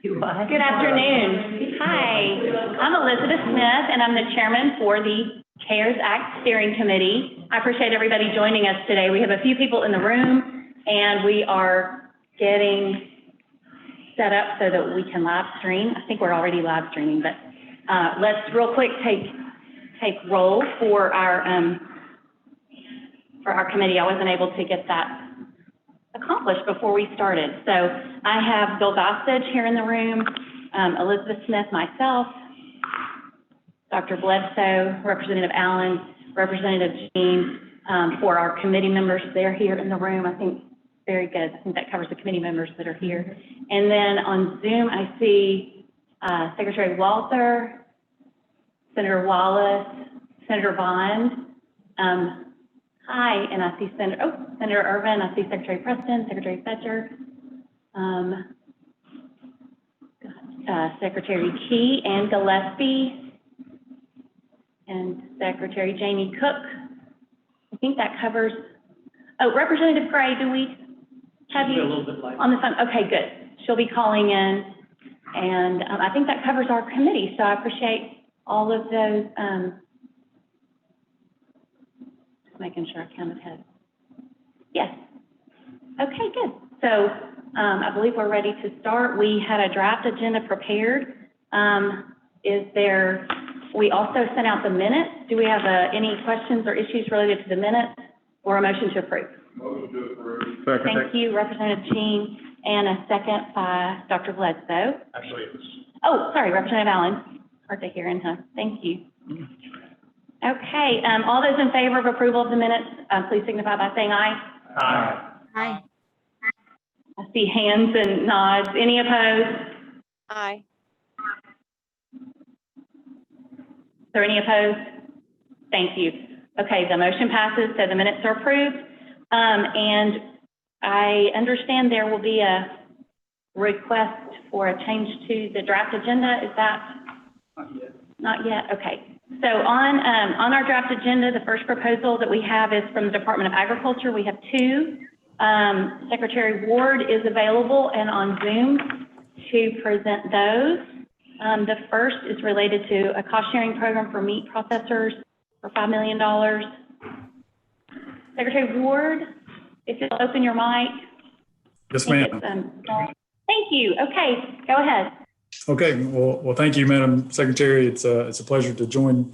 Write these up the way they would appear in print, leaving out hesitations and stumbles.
Good afternoon. Hi, I'm Elizabeth Smith, and I'm the chairman for the CARES Act Steering Committee. I appreciate everybody joining us today. We have a few people in the room, and we are getting set up so that we can live stream. I think we're already live streaming, but let's real quick take roll for our committee. I wasn't able to get that accomplished before we started. So I have Bill Gossage here in the room, Elizabeth Smith, myself, Dr. Bledsoe, Representative Allen, Representative Jean, for our committee members. They're here in the room. I think very good. I think that covers the committee members that are here. And then on Zoom, I see Secretary Walther, Senator Wallace, Senator Bond. Hi, and I see Senator Irvin. I see Secretary Preston, Secretary Fetcher, Secretary Key, Ann Gillespie, and Secretary Jamie Cook. I think that covers. Oh, Representative Gray, do we have you a little bit light on the phone? Okay, good. She'll be calling in, and I think that covers our committee. So I appreciate all of those. Making sure I counted heads. Yes. Okay, good. So I believe we're ready to start. We had a draft agenda prepared. We also sent out the minutes. Do we have any questions or issues related to the minutes or a motion to approve? Motion to approve. Second. Thank you, Representative Jean, and a second by Dr. Bledsoe. Actually, it was. Oh, sorry, Representative Allen. Hard to hear in her. Thank you. Okay, all those in favor of approval of the minutes, please signify by saying aye. Aye. Aye. I see hands and nods. Any opposed? Aye. Is there any opposed? Thank you. Okay, the motion passes, so the minutes are approved. And I understand there will be a request for a change to the draft agenda. Is that? Not yet. Not yet, okay. So on our draft agenda, the first proposal that we have is from the Department of Agriculture. We have two. Secretary Ward is available and on Zoom to present those. The first is related to a cost sharing program for meat processors for $5 million. Secretary Ward, if you'll open your mic. Yes, ma'am. Thank you. Okay, go ahead. Okay, well, thank you, Madam Secretary. It's a pleasure to join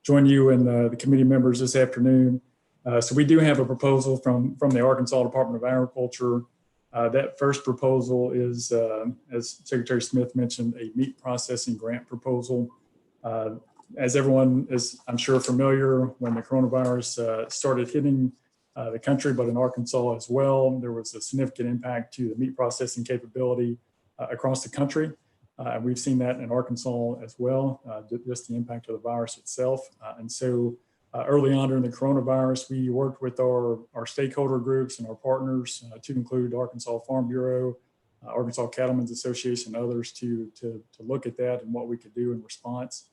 you and the committee members this afternoon. So we do have a proposal from the Arkansas Department of Agriculture. That first proposal is, as Secretary Smith mentioned, a meat processing grant proposal. As everyone is, I'm sure, familiar, when the coronavirus started hitting the country, but in Arkansas as well, there was a significant impact to the meat processing capability across the country. We've seen that in Arkansas as well, just the impact of the virus itself. And so early on during the coronavirus, we worked with our stakeholder groups and our partners to include Arkansas Farm Bureau, Arkansas Cattlemen's Association, and others to look at that and what we could do in response.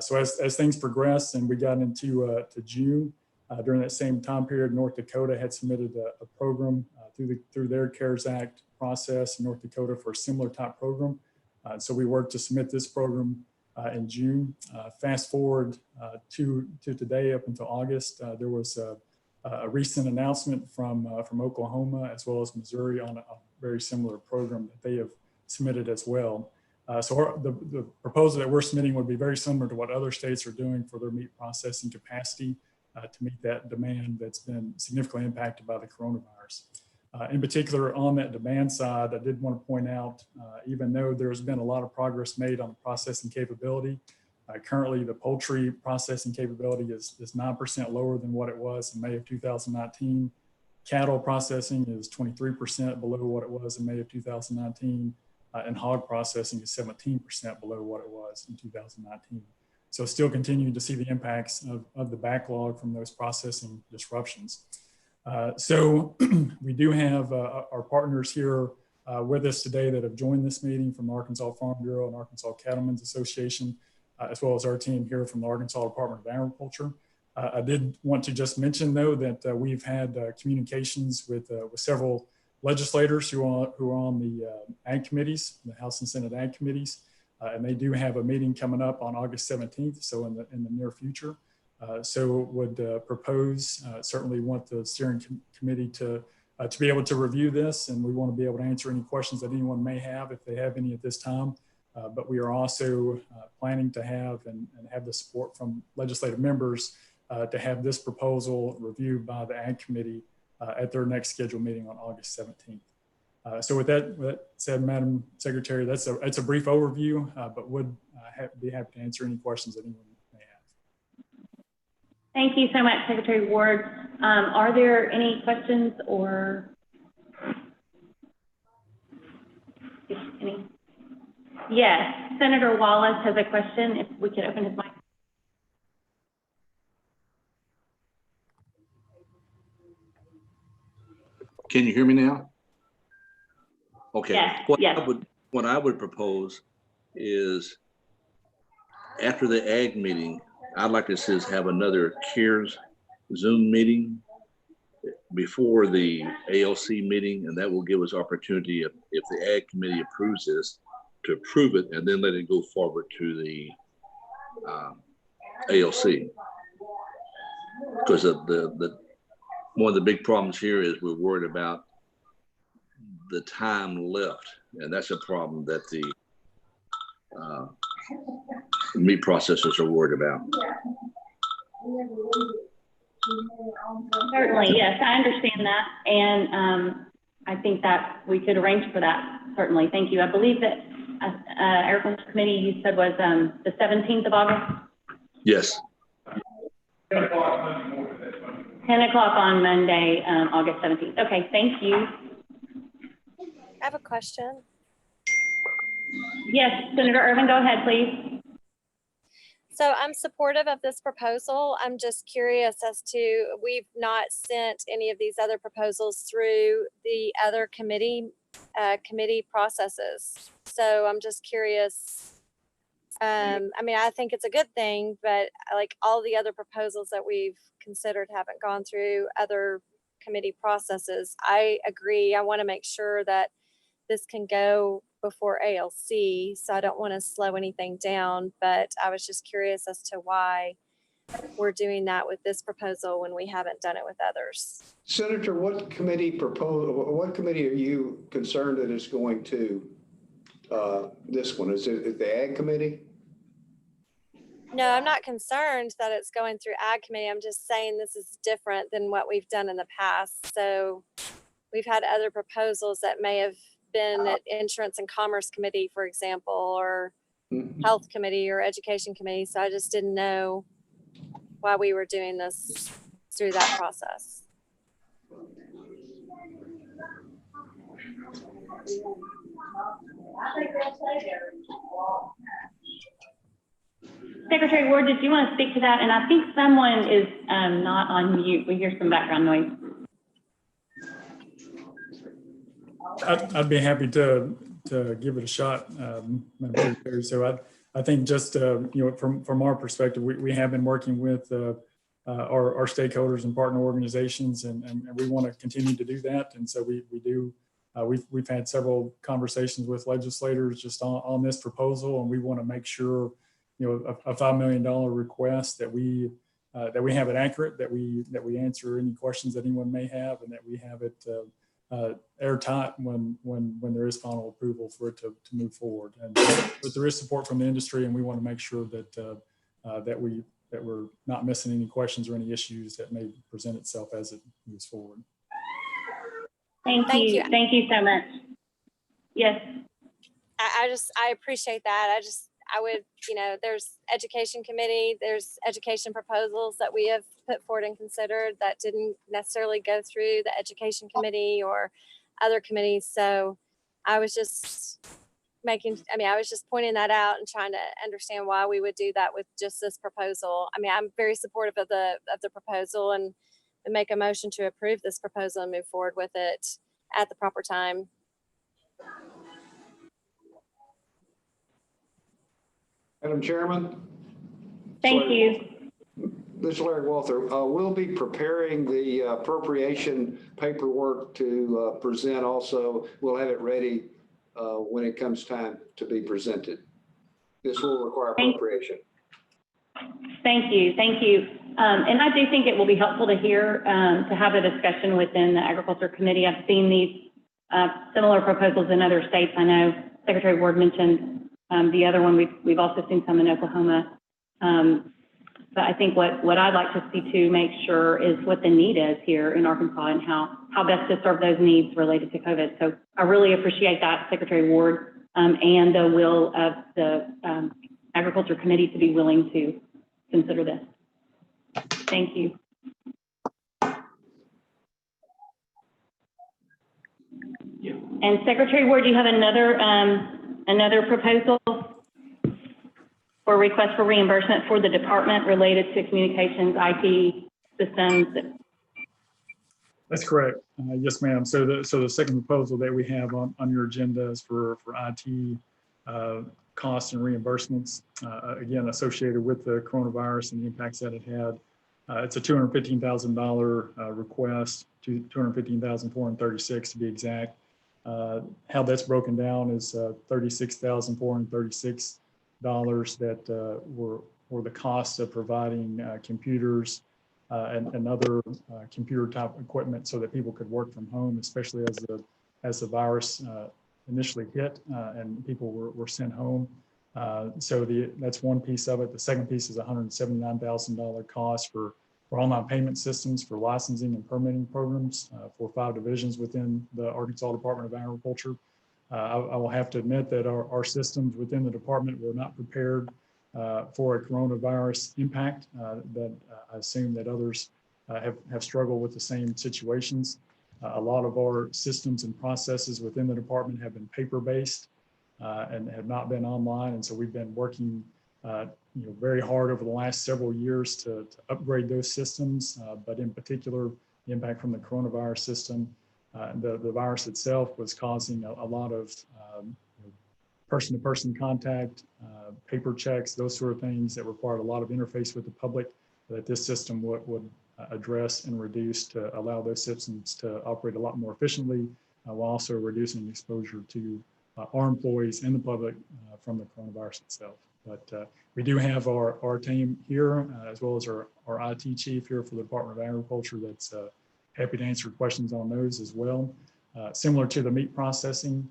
So as things progressed and we got into to June, during that same time period, North Dakota had submitted a program through their CARES Act process in North Dakota for a similar type program. So we worked to submit this program in June. Fast forward to today up until August, there was a recent announcement from Oklahoma as well as Missouri on a very similar program that they have submitted as well. So the proposal that we're submitting would be very similar to what other states are doing for their meat processing capacity to meet that demand that's been significantly impacted by the coronavirus. In particular, on that demand side, I did want to point out, even though there's been a lot of progress made on the processing capability, currently the poultry processing capability is 9% lower than what it was in May of 2019. Cattle processing is 23% below what it was in May of 2019, and hog processing is 17% below what it was in 2019. So still continuing to see the impacts of the backlog from those processing disruptions. So we do have our partners here with us today that have joined this meeting from the Arkansas Farm Bureau and Arkansas Cattlemen's Association, as well as our team here from the Arkansas Department of Agriculture. I did want to just mention, though, that we've had communications with several legislators who are on the ag committees, the House and Senate ag committees, and they do have a meeting coming up on August 17th, so in the near future. So would propose, certainly want the steering committee to be able to review this, and we want to be able to answer any questions that anyone may have if they have any at this time. But we are also planning to have and have the support from legislative members to have this proposal reviewed by the Ag Committee at their next scheduled meeting on August 17th. So with that said, Madam Secretary, that's a brief overview, but would be happy to answer any questions that anyone may have. Thank you so much, Secretary Ward. Are there any questions or any? Yes, Senator Wallace has a question. If we could open his mic. Can you hear me now? Okay. Yes, What I would propose is after the ag meeting, I'd like to see us have another CARES Zoom meeting before the ALC meeting, and that will give us opportunity if the ag committee approves this to approve it and then let it go forward to the ALC. Because one of the big problems here is we're worried about the time left, and that's a problem that the meat processors are worried about. Certainly, yes, I understand that, and I think that we could arrange for that. Certainly, thank you. I believe that Agriculture Committee you said was the 17th of August. Yes. 10 o'clock Monday morning, that's Monday. 10 o'clock on Monday, August 17th. Okay, thank you. I have a question. Yes, Senator Irvin, go ahead, please. So I'm supportive of this proposal. I'm just curious as to, we've not sent any of these other proposals through the other committee processes. So I'm just curious. I mean, I think it's a good thing, but like all the other proposals that we've considered haven't gone through other committee processes. I agree. I want to make sure that this can go before ALC, so I don't want to slow anything down, but I was just curious as to why we're doing that with this proposal when we haven't done it with others. Senator, what committee are you concerned that is going to this one? Is it the Ag Committee? No, I'm not concerned that it's going through Ag Committee. I'm just saying this is different than what we've done in the past. So we've had other proposals that may have been at Insurance and Commerce Committee, for example, or Health Committee or Education Committee. So I just didn't know why we were doing this through that process. Secretary Ward, did you want to speak to that? And I think someone is not on mute. We hear some background noise. I'd be happy to give it a shot, Madam Secretary. So I think just from our perspective, we have been working with our stakeholders and partner organizations, and we want to continue to do that. And so we've had several conversations with legislators just on this proposal, and we want to make sure a $5 million request that we have it accurate, that we answer any questions that anyone may have, and that we have it airtight when there is final approval for it to move forward. And but there is support from the industry, and we want to make sure that we're not missing any questions or any issues that may present itself as it moves forward. Thank you. Thank you so much. Yes. I appreciate that. I would, there's Education Committee, there's education proposals that we have put forward and considered that didn't necessarily go through the Education Committee or other committees. So I was just pointing that out and trying to understand why we would do that with just this proposal. I mean, I'm very supportive of the proposal and make a motion to approve this proposal and move forward with it at the proper time. Madam Chairman? Thank you. This is Larry Walther. We'll be preparing the appropriation paperwork to present also. We'll have it ready when it comes time to be presented. This will require appropriation. Thank you. Thank you. And I do think it will be helpful to hear, to have a discussion within the Agriculture Committee. I've seen these similar proposals in other states. I know Secretary Ward mentioned the other one. We've also seen some in Oklahoma. But I think what I'd like to see to make sure is what the need is here in Arkansas and how best to serve those needs related to COVID. So I really appreciate that, Secretary Ward, and the will of the Agriculture Committee to be willing to consider this. Thank you. And Secretary Ward, do you have another proposal for request for reimbursement for the department related to communications, IT systems? That's correct. Yes, ma'am. So the second proposal that we have on your agenda is for IT costs and reimbursements, again, associated with the coronavirus and the impacts that it had. It's a $215,000 request, $215,436 to be exact. How that's broken down is $36,436 that were the costs of providing computers and other computer type equipment so that people could work from home, especially as the virus initially hit and people were sent home. So that's one piece of it. The second piece is $179,000 cost for online payment systems for licensing and permitting programs for 5 divisions within the Arkansas Department of Agriculture. I will have to admit that our systems within the department were not prepared for a coronavirus impact. That I assume that others have struggled with the same situations. A lot of our systems and processes within the department have been paper-based and have not been online. And so we've been working very hard over the last several years to upgrade those systems, but in particular, the impact from the coronavirus system. The virus itself was causing a lot of person-to-person contact, paper checks, those sort of things that required a lot of interface with the public that this system would address and reduce to allow those systems to operate a lot more efficiently while also reducing exposure to our employees and the public from the coronavirus itself. But we do have our team here as well as our IT chief here for the Department of Agriculture that's happy to answer questions on those as well. Similar to the meat processing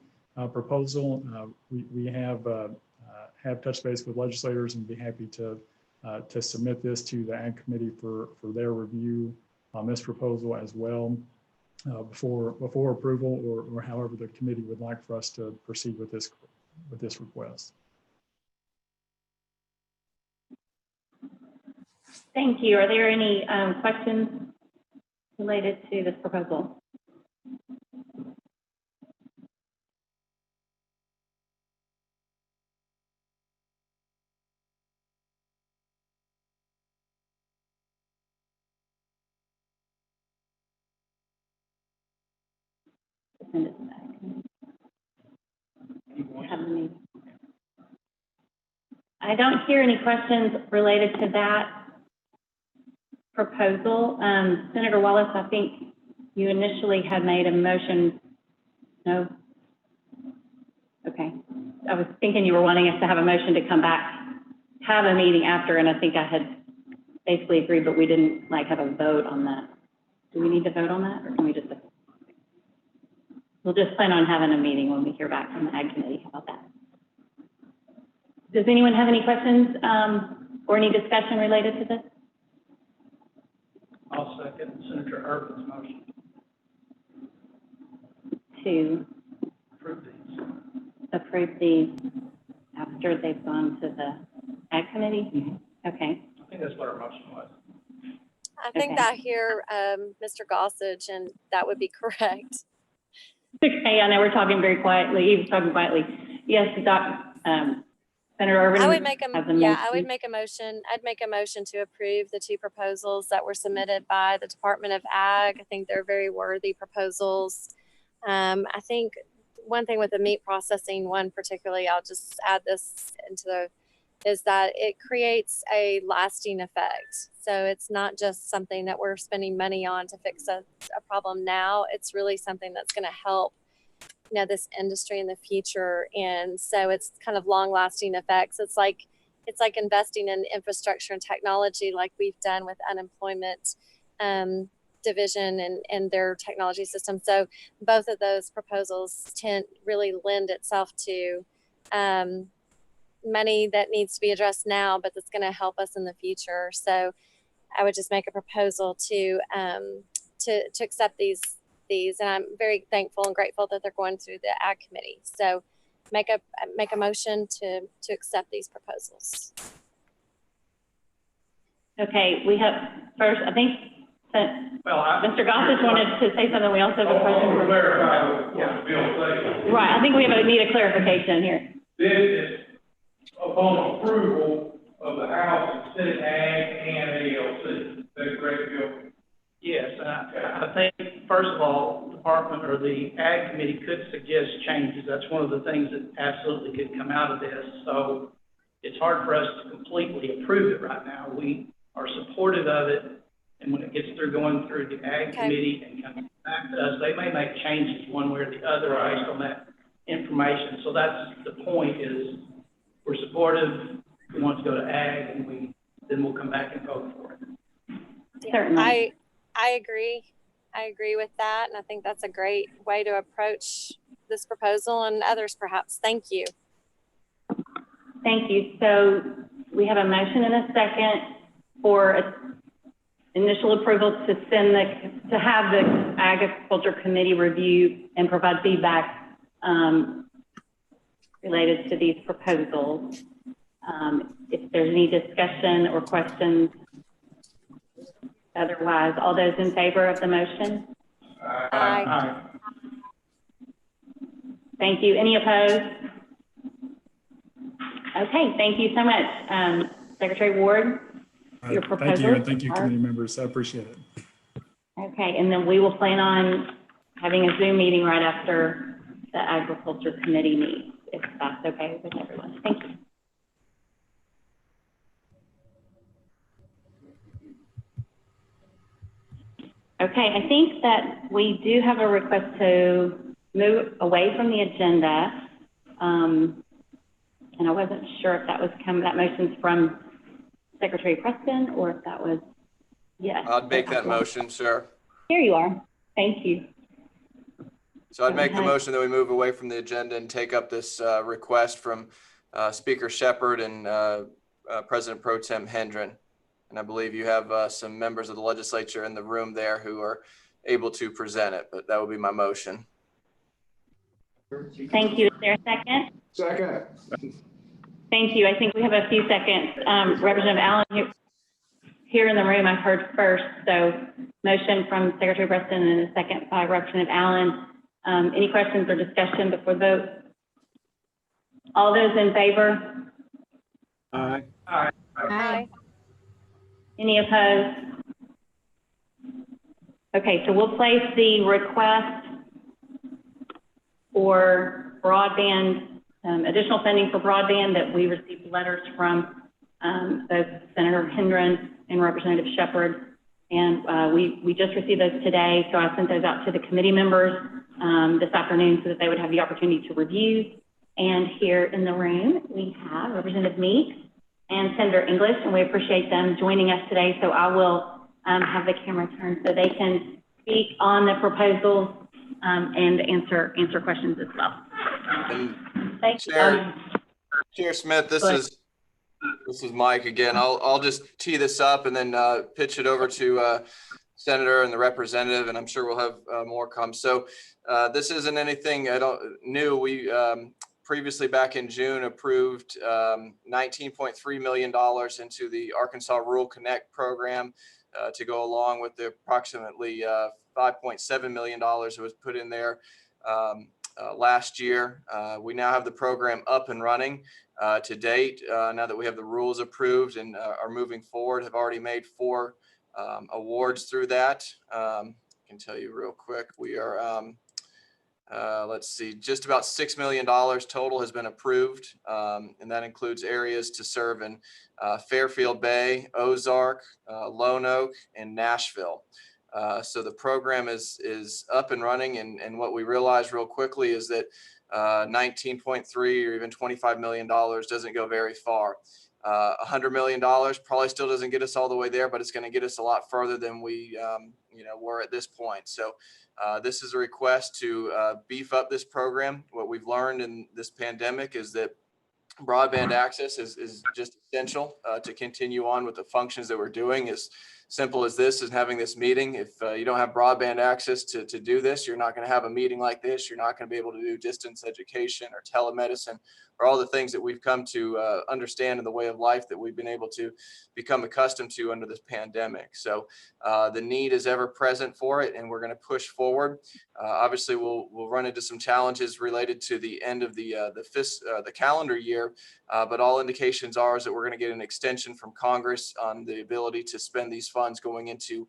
proposal, we have touched base with legislators and be happy to submit this to the Ag Committee for their review on this proposal as well before approval or however the committee would like for us to proceed with this request. Thank you. Are there any questions related to this proposal? Send it back. Have the meeting. I don't hear any questions related to that proposal. Senator Wallace, I think you initially had made a motion. No? Okay. I was thinking you were wanting us to have a motion to come back, have a meeting after, and I think I had basically agreed, but we didn't have a vote on that. Do we need to vote on that, or can we just? We'll just plan on having a meeting when we hear back from the Ag Committee. How about that? Does anyone have any questions or any discussion related to this? I'll second Senator Urban's motion To approve these. approve these after they've gone to the Ag Committee? Mm-hmm. Okay. I think that's what our motion was. I think Okay. that here, Mr. Gossage, and that would be correct. Okay, I know we're talking very quietly. He was talking quietly. Yes, Senator Urban. I would make has a I would motion. make a motion. I'd make a motion to approve the 2 proposals that were submitted by the Department of Ag. I think they're very worthy proposals. I think one thing with the meat processing one particularly, I'll just add this into is that it creates a lasting effect. So it's not just something that we're spending money on to fix a problem now. It's really something that's going to help, this industry in the future. And so it's kind of long lasting effects. It's like investing in infrastructure and technology, like we've done with unemployment division and their technology system. So both of those proposals really lend itself to money that needs to be addressed now, but that's going to help us in the future. So I would just make a proposal to accept these, and I'm very thankful and grateful that they're going through the Ag Committee. So make a motion to accept these proposals. Okay, we have first, I think, Well, Mr. Gossage wanted to say something. We also have a question. To clarify what the bill says. Right, I think we need a clarification here. This is upon approval of the House, Senate Ag, and ALC. That's correct, Bill? yes, and I think, first of all, the department or the Ag Committee could suggest changes. That's one of the things that absolutely could come out of this. So it's hard for us to completely approve it right now. We are supportive of it. And when it gets through going through the Ag Committee and comes back to us, they may make changes one way or the other based on that information. So that's the point, is we're supportive. We want to go to Ag, and then we'll come back and vote for it. Certainly. I agree. I agree with that. And I think that's a great way to approach this proposal and others perhaps. Thank you. Thank you. So we have a motion and a second for initial approval to have the Agriculture Committee review and provide feedback related to these proposals. If there's any discussion or questions, otherwise, all those in favor of the motion? Aye. Thank you. Any opposed? Okay, thank you so much. Secretary Ward, your proposal. Thank you, and thank you, committee members. I appreciate it. Okay, and then we will plan on having a Zoom meeting right after the Agriculture Committee meets, if that's okay with everyone. Thank you. Okay, I think that we do have a request to move away from the agenda. And I wasn't sure if that motion's from Secretary Preston or if that was, yes. I'd make that motion, sir. Here you are. Thank you. So I'd make the motion that we move away from the agenda and take up this request from Speaker Shepherd and President Pro Tem Hendren. And I believe you have some members of the legislature in the room there who are able to present it, but that would be my motion. Thank you. Is there a second? Second. Thank you. I think we have a few seconds. Representative Allen here in the room, I've heard first. So motion from Secretary Preston and a second by Representative Allen. Any questions or discussion before vote? All those in favor? Aye. Aye. Aye. Any opposed? Okay, so we'll place the request for broadband, additional funding for broadband that we received letters from both Senator Hendren and Representative Shepherd. And we just received those today, so I sent those out to the committee members this afternoon so that they would have the opportunity to review. And here in the room, we have Representative Meeks and Senator English, and we appreciate them joining us today. So I will have the camera turned so they can speak on the proposals and answer questions as well. Thank you. Chair Smith, this is Mike again. I'll just tee this up and then pitch it over to Senator and the representative, and I'm sure we'll have more come. So this isn't anything new. We previously back in June approved $19.3 million into the Arkansas Rural Connect program to go along with the approximately $5.7 million that was put in there last year. We now have the program up and running to date. Now that we have the rules approved and are moving forward, have already made 4 awards through that. I can tell you real quick, we are let's see, just about $6 million total has been approved. And that includes areas to serve in Fairfield Bay, Ozark, Lone Oak, and Nashville. So the program is up and running. And what we realized real quickly is that 19.3 or even $25 million doesn't go very far. $100 million probably still doesn't get us all the way there, but it's going to get us a lot further than we were at this point. So this is a request to beef up this program. What we've learned in this pandemic is that broadband access is just essential to continue on with the functions that we're doing. As simple as this is having this meeting. If you don't have broadband access to do this, you're not going to have a meeting like this. You're not going to be able to do distance education or telemedicine or all the things that we've come to understand in the way of life that we've been able to become accustomed to under this pandemic. So the need is ever present for it, and we're going to push forward. Obviously, we'll run into some challenges related to the end of the calendar year, but all indications are is that we're going to get an extension from Congress on the ability to spend these funds going into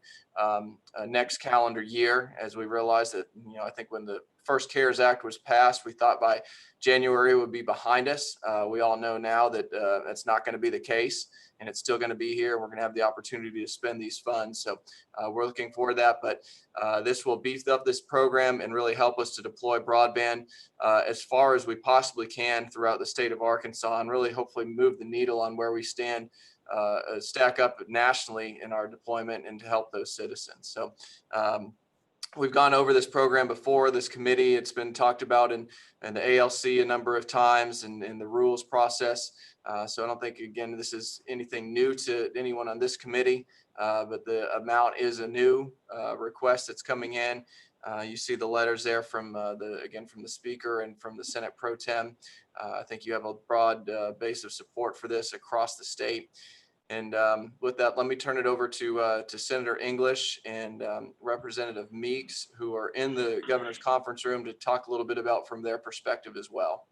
next calendar year, as we realize that, I think when the first CARES Act was passed, we thought by January it would be behind us. We all know now that that's not going to be the case, and it's still going to be here. We're going to have the opportunity to spend these funds. So we're looking forward to that, but this will beef up this program and really help us to deploy broadband as far as we possibly can throughout the state of Arkansas, and really hopefully move the needle on where we stand, stack up nationally in our deployment and to help those citizens. So we've gone over this program before, this committee. It's been talked about in the ALC a number of times and in the rules process. So I don't think, again, this is anything new to anyone on this committee, but the amount is a new request that's coming in. You see the letters there from from the speaker and from the Senate Pro Tem. I think you have a broad base of support for this across the state. And with that, let me turn it over to Senator English and Representative Meeks, who are in the governor's conference room, to talk a little bit about from their perspective as well.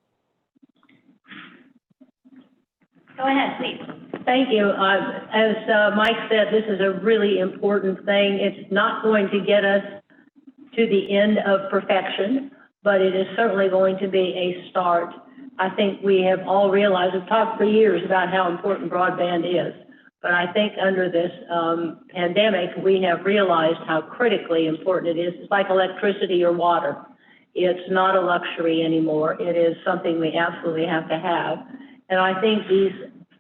Go ahead, please. Thank you. As Mike said, this is a really important thing. It's not going to get us to the end of perfection, but it is certainly going to be a start. I think we have all realized, we've talked for years about how important broadband is, but I think under this pandemic, we have realized how critically important it is. It's like electricity or water. It's not a luxury anymore. It is something we absolutely have to have. And I think these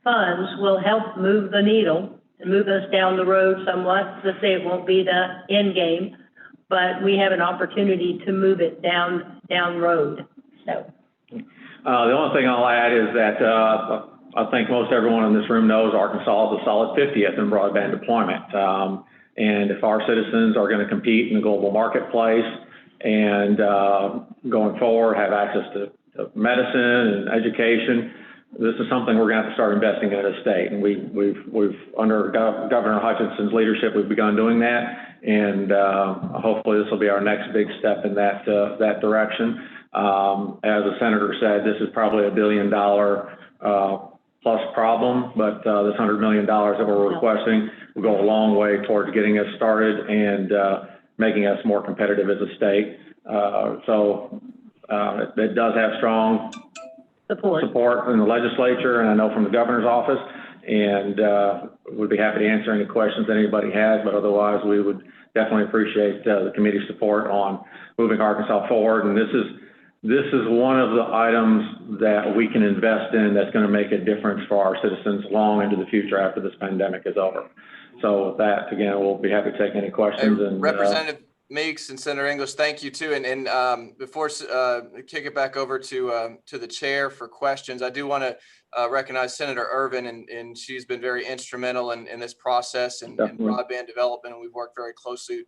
funds will help move the needle and move us down the road somewhat. Let's say it won't be the end game, but we have an opportunity to move it down road. So. The only thing I'll add is that I think most everyone in this room knows Arkansas is a solid 50th in broadband deployment. And if our citizens are going to compete in the global marketplace and going forward have access to medicine and education, this is something we're going to have to start investing in as a state. And we've under Governor Hutchinson's leadership, we've begun doing that. And hopefully this will be our next big step in that direction. As the senator said, this is probably $1 billion plus problem, but this $100 million that we're requesting will go a long way towards getting us started and making us more competitive as a state. So it does have strong support in the legislature, and I know from the governor's office, and we'd be happy to answer any questions that anybody has, but otherwise we would definitely appreciate the committee's support on moving Arkansas forward. And this is one of the items that we can invest in that's going to make a difference for our citizens long into the future after this pandemic is over. So with that, again, we'll be happy to take any questions. And Representative Meeks and Senator English, thank you too. And before kick it back over to the chair for questions, I do want to recognize Senator Irvin, and she's been very instrumental in this process and broadband development. And we've worked very closely,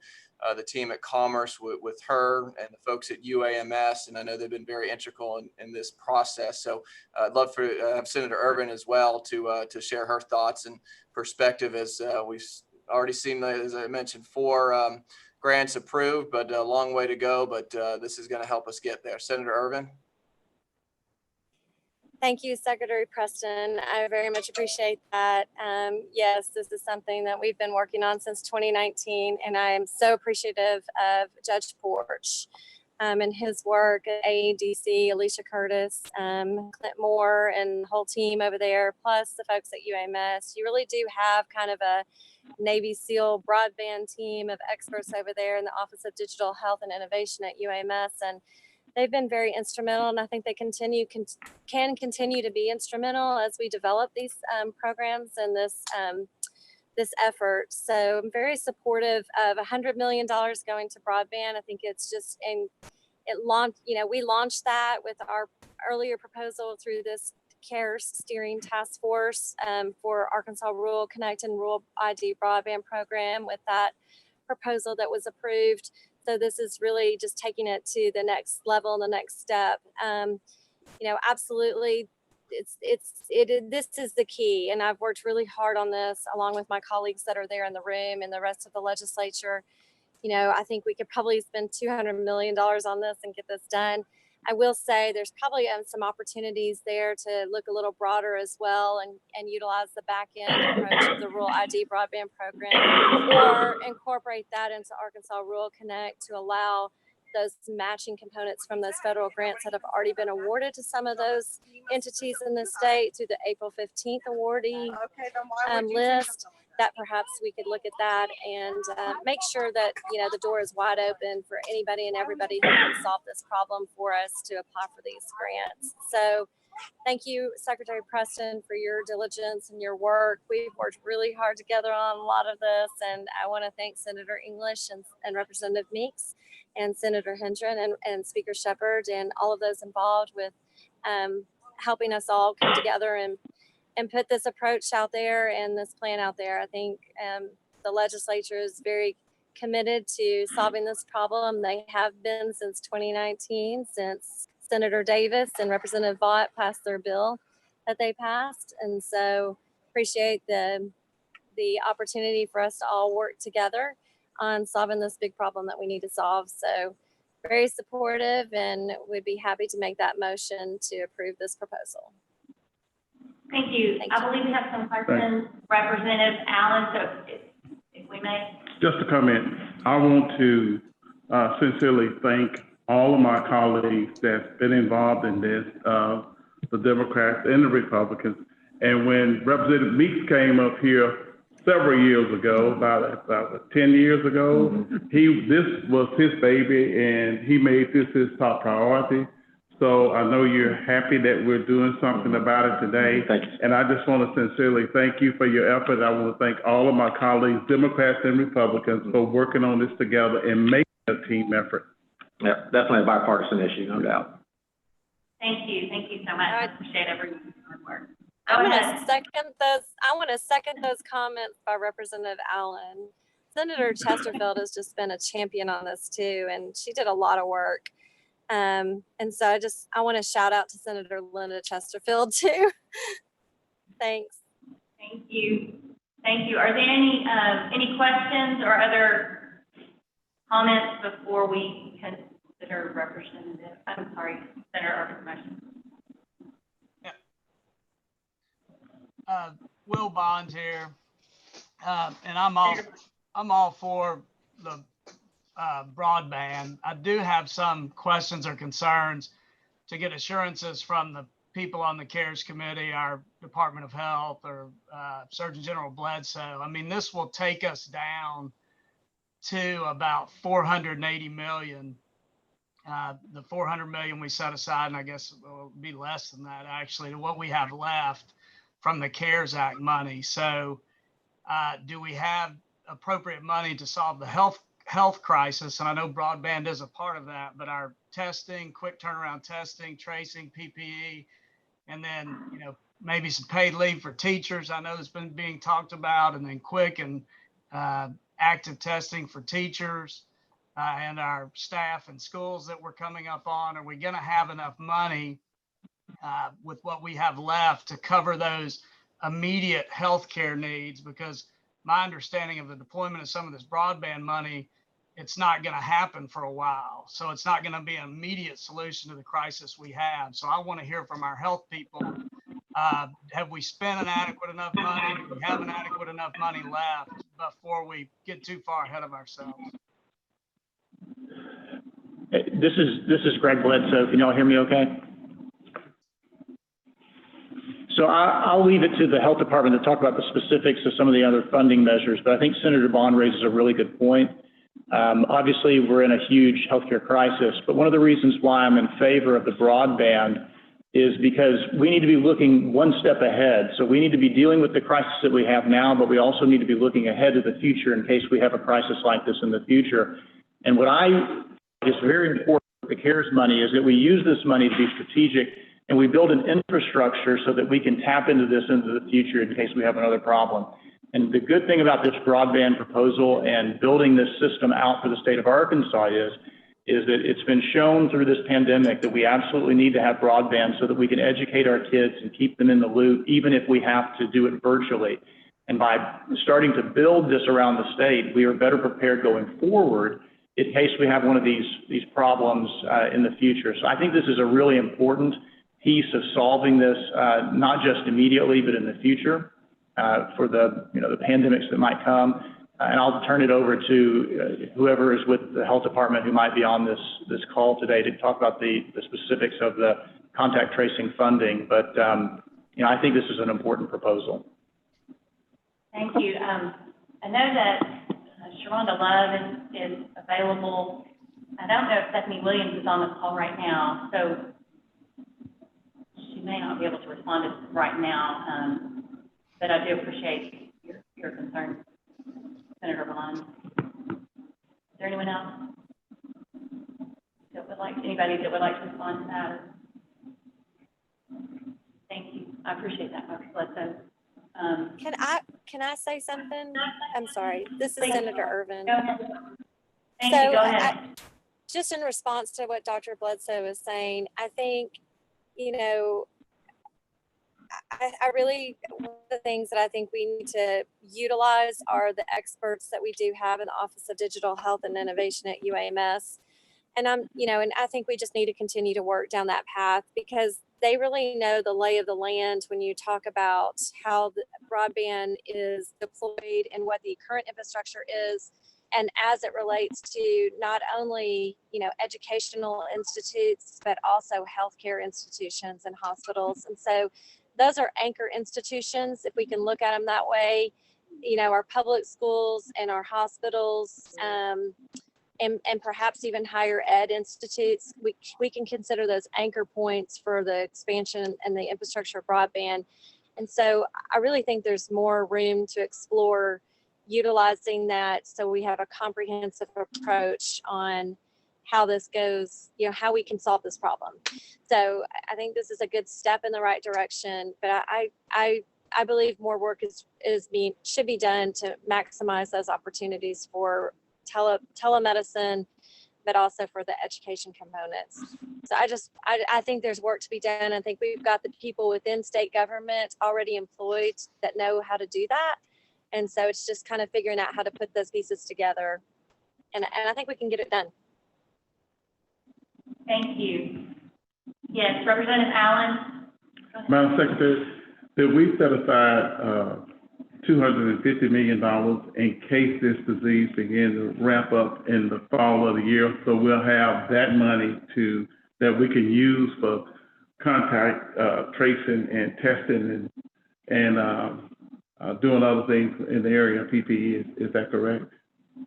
the team at Commerce with her and the folks at UAMS. And I know they've been very integral in this process. So I'd love for Senator Irvin as well to share her thoughts and perspective, as we've already seen, as I mentioned, 4 grants approved, but a long way to go. But this is going to help us get there. Senator Irvin. Thank you, Secretary Preston. I very much appreciate that. Yes, this is something that we've been working on since 2019, and I am so appreciative of Judge Porch and his work at AEDC, Alicia Curtis, Clint Moore, and the whole team over there, plus the folks at UAMS. You really do have kind of a Navy SEAL broadband team of experts over there in the Office of Digital Health and Innovation at UAMS, and they've been very instrumental, and I think they can continue to be instrumental as we develop these programs and this effort. So I'm very supportive of $100 million going to broadband. I think it's just, and it launched, we launched that with our earlier proposal through this CARES steering task force for Arkansas Rural Connect and Rural ID broadband program with that proposal that was approved. So this is really just taking it to the next level and the next step. Absolutely. This is the key, and I've worked really hard on this along with my colleagues that are there in the room and the rest of the legislature. I think we could probably spend $200 million on this and get this done. I will say there's probably some opportunities there to look a little broader as well and utilize the back end approach of the Rural ID broadband program, or incorporate that into Arkansas Rural Connect to allow those matching components from those federal grants that have already been awarded to some of those entities in the state through the April 15th awardee list, that perhaps we could look at that and make sure that, the door is wide open for anybody and everybody who can solve this problem for us to apply for these grants. So thank you, Secretary Preston, for your diligence and your work. We've worked really hard together on a lot of this, and I want to thank Senator English and Representative Meeks and Senator Hendren and Speaker Shepherd and all of those involved with helping us all come together and put this approach out there and this plan out there. I think the legislature is very committed to solving this problem. They have been since 2019, since Senator Davis and Representative Vaught passed their bill that they passed. And so appreciate the opportunity for us to all work together on solving this big problem that we need to solve. So very supportive, and would be happy to make that motion to approve this proposal. Thank you. I believe we have some questions. Representative Allen, so if we may. Just a comment. I want to sincerely thank all of my colleagues that's been involved in this, the Democrats and the Republicans. And when Representative Meeks came up here several years ago, about 10 years ago, this was his baby, and he made this his top priority. So I know you're happy that we're doing something about it today. Thank you. And I just want to sincerely thank you for your effort. I want to thank all of my colleagues, Democrats and Republicans, for working on this together and making a team effort. Yeah, definitely a bipartisan issue, no doubt. Thank you. Thank you so much. I appreciate everyone's hard work. I want to second those comments by Representative Allen. Senator Chesterfield has just been a champion on this too, and she did a lot of work. And so I want to shout out to Senator Linda Chesterfield too. Thanks. Thank you. Thank you. Are there any questions or other comments before we consider Senator Arthur's motion? Will Bond here, and I'm all for the broadband. I do have some questions or concerns to get assurances from the people on the CARES committee, our Department of Health, or Surgeon General Bledsoe. I mean, this will take us down to about 480 million. The 400 million we set aside, and I guess it will be less than that actually, to what we have left from the CARES Act money. So do we have appropriate money to solve the health crisis? And I know broadband is a part of that, but our testing, quick turnaround testing, tracing, PPE, and then, maybe some paid leave for teachers. I know it's been being talked about, and then quick and active testing for teachers and our staff and schools that we're coming up on. Are we going to have enough money with what we have left to cover those immediate healthcare needs? Because my understanding of the deployment of some of this broadband money, it's not going to happen for a while. So it's not going to be an immediate solution to the crisis we have. So I want to hear from our health people. Have we spent an adequate enough money? Do we have an adequate enough money left before we get too far ahead of ourselves? This is Greg Bledsoe. Can y'all hear me okay? So I'll leave it to the health department to talk about the specifics of some of the other funding measures, but I think Senator Bond raises a really good point. Obviously, we're in a huge healthcare crisis, but one of the reasons why I'm in favor of the broadband is because we need to be looking one step ahead. So we need to be dealing with the crisis that we have now, but we also need to be looking ahead to the future in case we have a crisis like this in the future. And what I think is very important with the CARES money is that we use this money to be strategic and we build an infrastructure so that we can tap into this into the future in case we have another problem. And the good thing about this broadband proposal and building this system out for the state of Arkansas is that it's been shown through this pandemic that we absolutely need to have broadband so that we can educate our kids and keep them in the loop, even if we have to do it virtually. And by starting to build this around the state, we are better prepared going forward in case we have one of these problems in the future. So I think this is a really important piece of solving this, not just immediately, but in the future for the pandemics that might come. And I'll turn it over to whoever is with the health department who might be on this call today to talk about the specifics of the contact tracing funding. But I think this is an important proposal. Thank you. I know that Sharonda Love is available. I don't know if Stephanie Williams is on the call right now, so she may not be able to respond to this right now, but I do appreciate your concern, Senator Bond. Is there anyone else anybody that would like to respond to that? Thank you. I appreciate that, Dr. Bledsoe. Can I say something? I'm sorry. This is Senator Irvin. Go ahead. Thank you. Go ahead. Just in response to what Dr. Bledsoe was saying, I think, I really, one of the things that I think we need to utilize are the experts that we do have in the Office of Digital Health and Innovation at UAMS. And and I think we just need to continue to work down that path because they really know the lay of the land when you talk about how the broadband is deployed and what the current infrastructure is. And as it relates to not only, educational institutes, but also healthcare institutions and hospitals. And so those are anchor institutions, if we can look at them that way, our public schools and our hospitals, and perhaps even higher ed institutes, we can consider those anchor points for the expansion and the infrastructure of broadband. And so I really think there's more room to explore utilizing that so we have a comprehensive approach on how this goes, how we can solve this problem. So I think this is a good step in the right direction, but I believe more work should be done to maximize those opportunities for telemedicine, but also for the education components. So I think there's work to be done. I think we've got the people within state government already employed that know how to do that. And so it's just kind of figuring out how to put those pieces together. And I think we can get it done. Thank you. Yes, Representative Allen. Madam Secretary, did we set aside $250 million in case this disease begins to ramp up in the fall of the year? So we'll have that money that we can use for contact tracing and testing and doing other things in the area of PPE. Is that correct?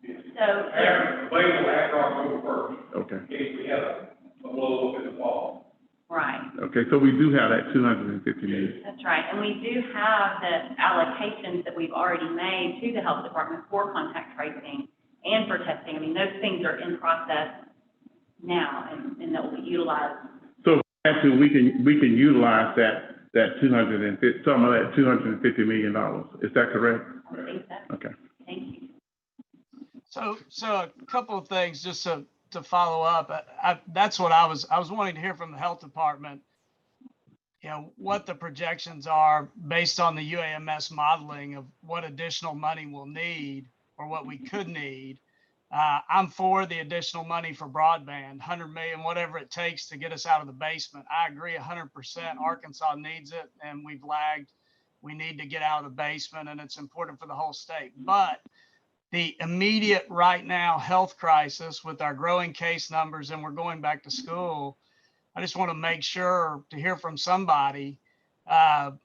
So available after October 1st. Okay. In case we have a blow up in the fall. right. Okay, so we do have that $250 million. That's right. And we do have the allocations that we've already made to the health department for contact tracing and for testing. I mean, those things are in process now and that will be utilized. So actually we can utilize that $250 million. Is that correct? I think so. Okay. Thank you. So a couple of things just to follow up. That's what I was wanting to hear from the health department. What the projections are based on the UAMS modeling of what additional money we'll need or what we could need. I'm for the additional money for broadband, 100 million, whatever it takes to get us out of the basement. I agree 100%. Arkansas needs it and we've lagged. We need to get out of the basement and it's important for the whole state. But the immediate right now health crisis with our growing case numbers and we're going back to school, I just want to make sure to hear from somebody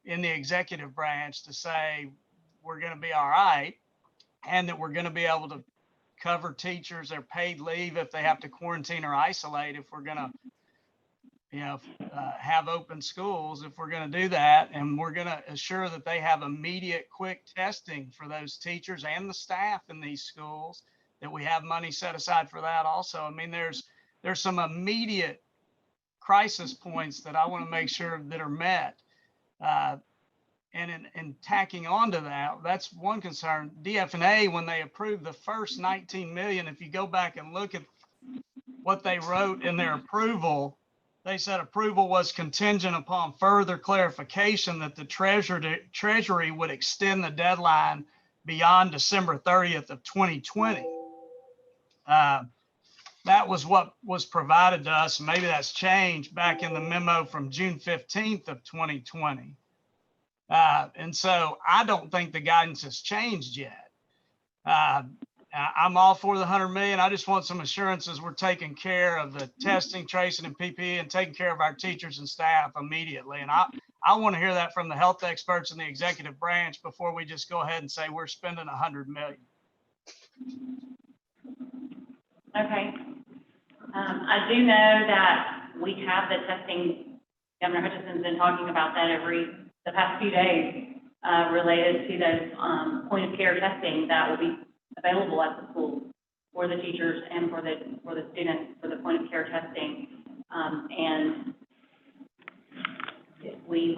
in the executive branch to say we're going to be all right and that we're going to be able to cover teachers their paid leave if they have to quarantine or isolate, if we're going to have open schools, if we're going to do that, and we're going to assure that they have immediate quick testing for those teachers and the staff in these schools, that we have money set aside for that also. I mean, there's some immediate crisis points that I want to make sure that are met. And in tacking onto that, that's one concern. DFNA, when they approved the first 19 million, if you go back and look at what they wrote in their approval, they said approval was contingent upon further clarification that the Treasury would extend the deadline beyond December 30th of 2020. That was what was provided to us. Maybe that's changed back in the memo from June 15th of 2020. And so I don't think the guidance has changed yet. I'm all for the 100 million. I just want some assurances we're taking care of the testing, tracing, and PPE and taking care of our teachers and staff immediately. And I want to hear that from the health experts in the executive branch before we just go ahead and say we're spending 100 million. Okay. I do know that we have the testing. Governor Hutchinson's been talking about that the past few days related to those point of care testing that will be available at the school for the teachers and for the students for the point of care testing. And if you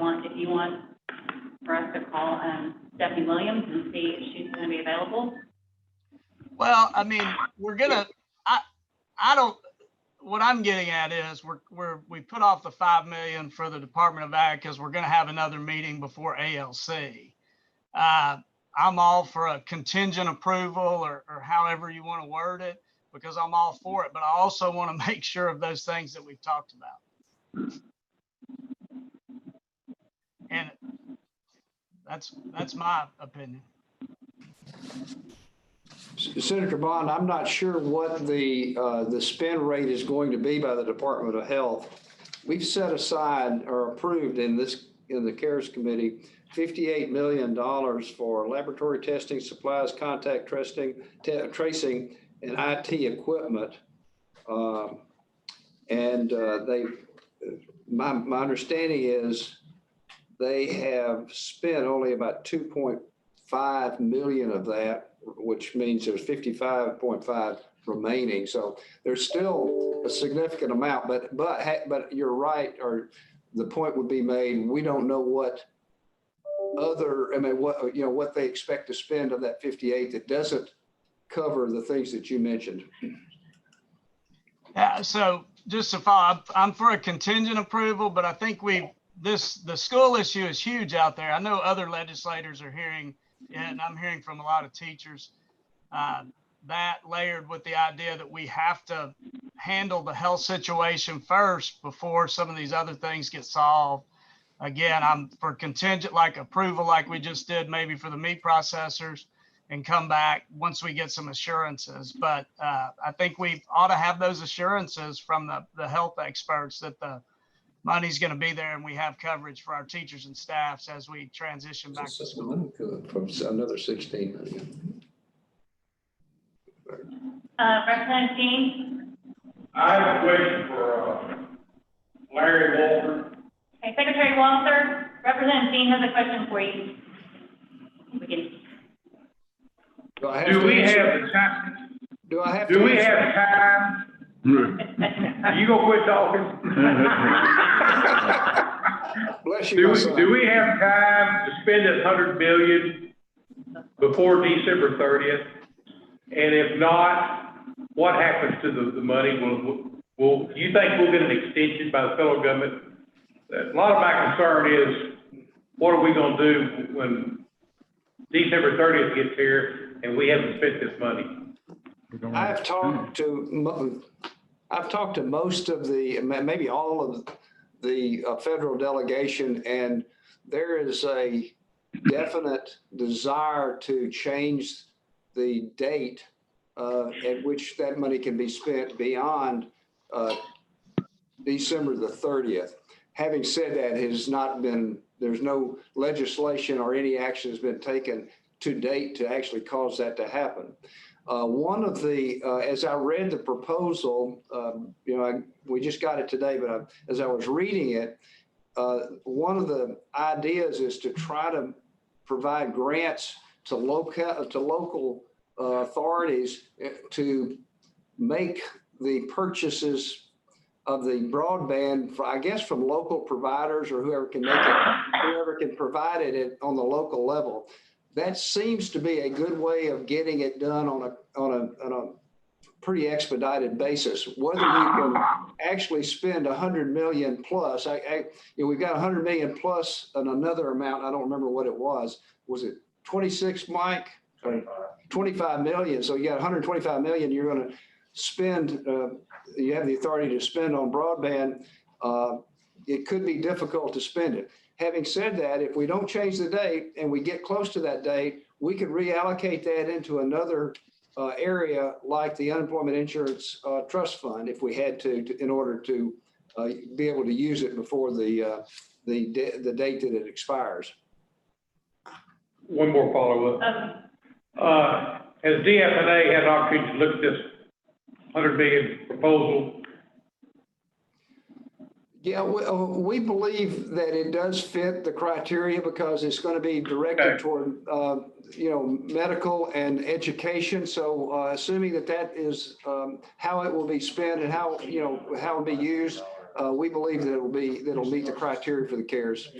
want for us to call Stephanie Williams and see if she's going to be available. Well, I mean, what I'm getting at is we put off the 5 million for the Department of Ag because we're going to have another meeting before ALC. I'm all for a contingent approval or however you want to word it, because I'm all for it. But I also want to make sure of those things that we've talked about. And that's my opinion. Senator Bond, I'm not sure what the spend rate is going to be by the Department of Health. We've set aside or approved in the CARES Committee $58 million for laboratory testing, supplies, contact tracing, and IT equipment. My understanding is they have spent only about 2.5 million of that, which means there's 55.5 remaining. So there's still a significant amount, but you're right, or the point would be made, we don't know what what they expect to spend of that 58 that doesn't cover the things that you mentioned. Yeah, so just to follow up, I'm for a contingent approval, but I think the school issue is huge out there. I know other legislators are hearing, and I'm hearing from a lot of teachers, that layered with the idea that we have to handle the health situation first before some of these other things get solved. Again, I'm for contingent approval like we just did maybe for the meat processors, and come back once we get some assurances. But I think we ought to have those assurances from the health experts that the money's going to be there and we have coverage for our teachers and staffs as we transition back to school. From another 16 million. Representative Dean? I have a question for Larry Walter. Okay, Secretary Walter, Representative Dean has a question for you. Do we have the time? Do I have Do to we answer? have time? You gonna quit talking? Bless you, my son. Do we have time to spend this 100 million before December 30th? And if not, what happens to the money? Will you think we'll get an extension by the federal government? A lot of my concern is, what are we gonna do when December 30th gets here and we haven't spent this money? I've talked to most of maybe all of the federal delegation, and there is a definite desire to change the date at which that money can be spent beyond December the 30th. Having said that, it has not been, there's no legislation or any action has been taken to date to actually cause that to happen. One of the, as I read the proposal, we just got it today, but as I was reading it, one of the ideas is to try to provide grants to local authorities to make the purchases of the broadband, I guess, from local providers or whoever can make it, whoever can provide it on the local level. That seems to be a good way of getting it done on a pretty expedited basis. Whether you can actually spend 100 million plus, we've got 100 million plus and another amount. I don't remember what it was. Was it 26, Mike? 25 million. So you got 125 million. You're going to spend. You have the authority to spend on broadband. It could be difficult to spend it. Having said that, if we don't change the date and we get close to that date, we could reallocate that into another area like the unemployment insurance trust fund if we had to in order to be able to use it before the date that it expires. One more follow-up. Has DFNA had an opportunity to look at this 100 million proposal? Yeah, we believe that it does fit the criteria because it's going to be directed toward, medical and education. So assuming that is how it will be spent and how it will be used, we believe that it'll meet the criteria for the CARES.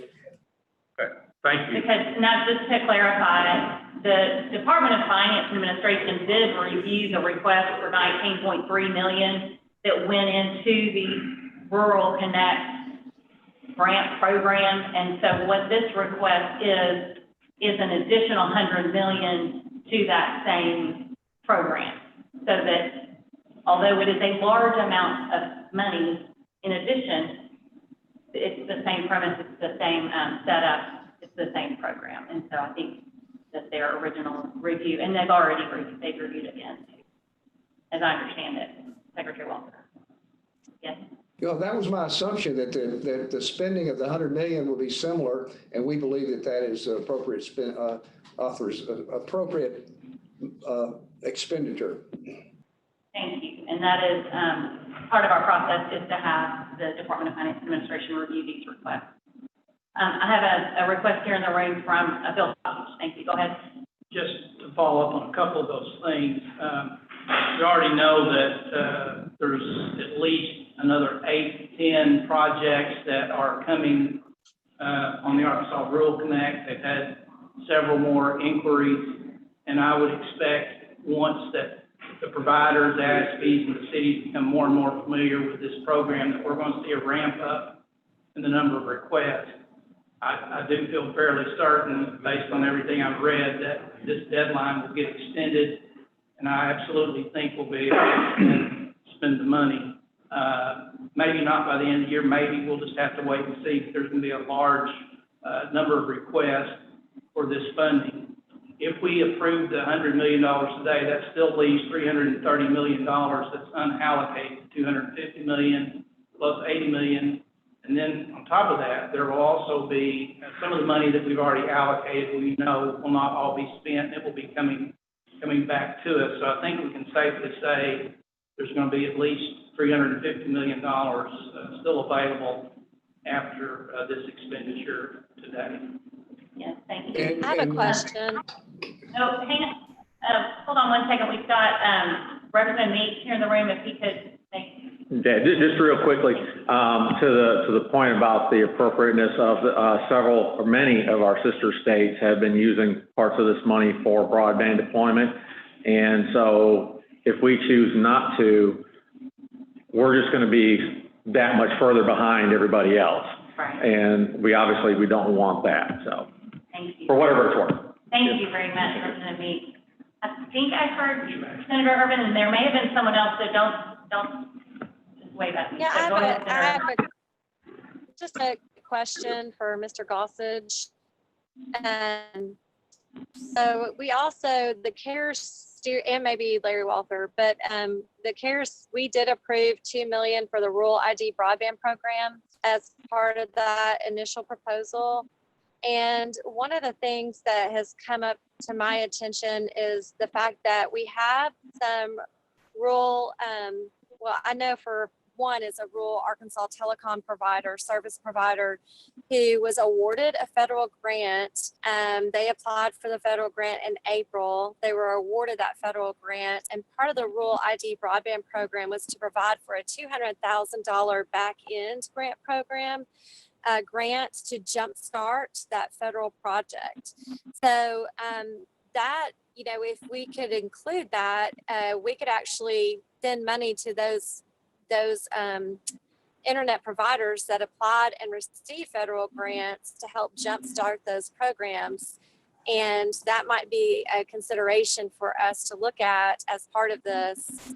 Okay, thank you. Because now, just to clarify, the Department of Finance and Administration did review the request for $19.3 million that went into the Rural Connect grant program. And so what this request is an additional $100 million to that same program. So that although it is a large amount of money, in addition, it's the same premise, it's the same setup, it's the same program. And so I think that their original review, and they've reviewed it again, as I understand it, Secretary Walker. Yes. That was my assumption that the spending of the 100 million will be similar, and we believe that is appropriate appropriate expenditure. Thank you. And that is part of our process is to have the Department of Finance and Administration review these requests. I have a request here in the room from Bill. Thank you. Go ahead. Just to follow up on a couple of those things, we already know that there's at least another 8 to 10 projects that are coming on the Arkansas Rural Connect. They've had several more inquiries, and I would expect once that the providers, the ISPs, and the cities become more and more familiar with this program, that we're going to see a ramp up in the number of requests. I do feel fairly certain, based on everything I've read, that this deadline will get extended, and I absolutely think we'll be able to spend the money. Maybe not by the end of the year. Maybe we'll just have to wait and see if there's going to be a large number of requests for this funding. If we approve the $100 million today, that still leaves $330 million that's unallocated, $250 million plus $80 million. And then on top of that, there will also be some of the money that we've already allocated, we know will not all be spent. It will be coming back to us. So I think we can safely say there's going to be at least $350 million still available after this expenditure today. Yes, thank you. I have a question. Oh, hang on. Hold on one second. We've got Representative Meeks here in the room. If he could make. Yeah, just real quickly, to the point about the appropriateness of several or many of our sister states have been using parts of this money for broadband deployment. And so if we choose not to, we're just going to be that much further behind everybody else. Right. And we don't want that. So thank you. For whatever it's worth. Thank you very much, Representative Meeks. I think I heard Senator Urban, and there may have been someone else, so don't just wave at me. Yeah, So I have just a question for Mr. Gossage. And So we also, the CARES steer, and maybe Larry Walther, but the CARES, we did approve 2 million for the rural ID broadband program as part of that initial proposal. And one of the things that has come up to my attention is the fact that we have some rural, well, I know for one is a rural Arkansas telecom provider, service provider, who was awarded a federal grant. They applied for the federal grant in April. They were awarded that federal grant, and part of the rural ID broadband program was to provide for a $200,000 back-end grant program. Grant to jumpstart that federal project. So that, you know, if we could include that, we could actually send money to those internet providers that applied and received federal grants to help jumpstart those programs. And that might be a consideration for us to look at as part of this.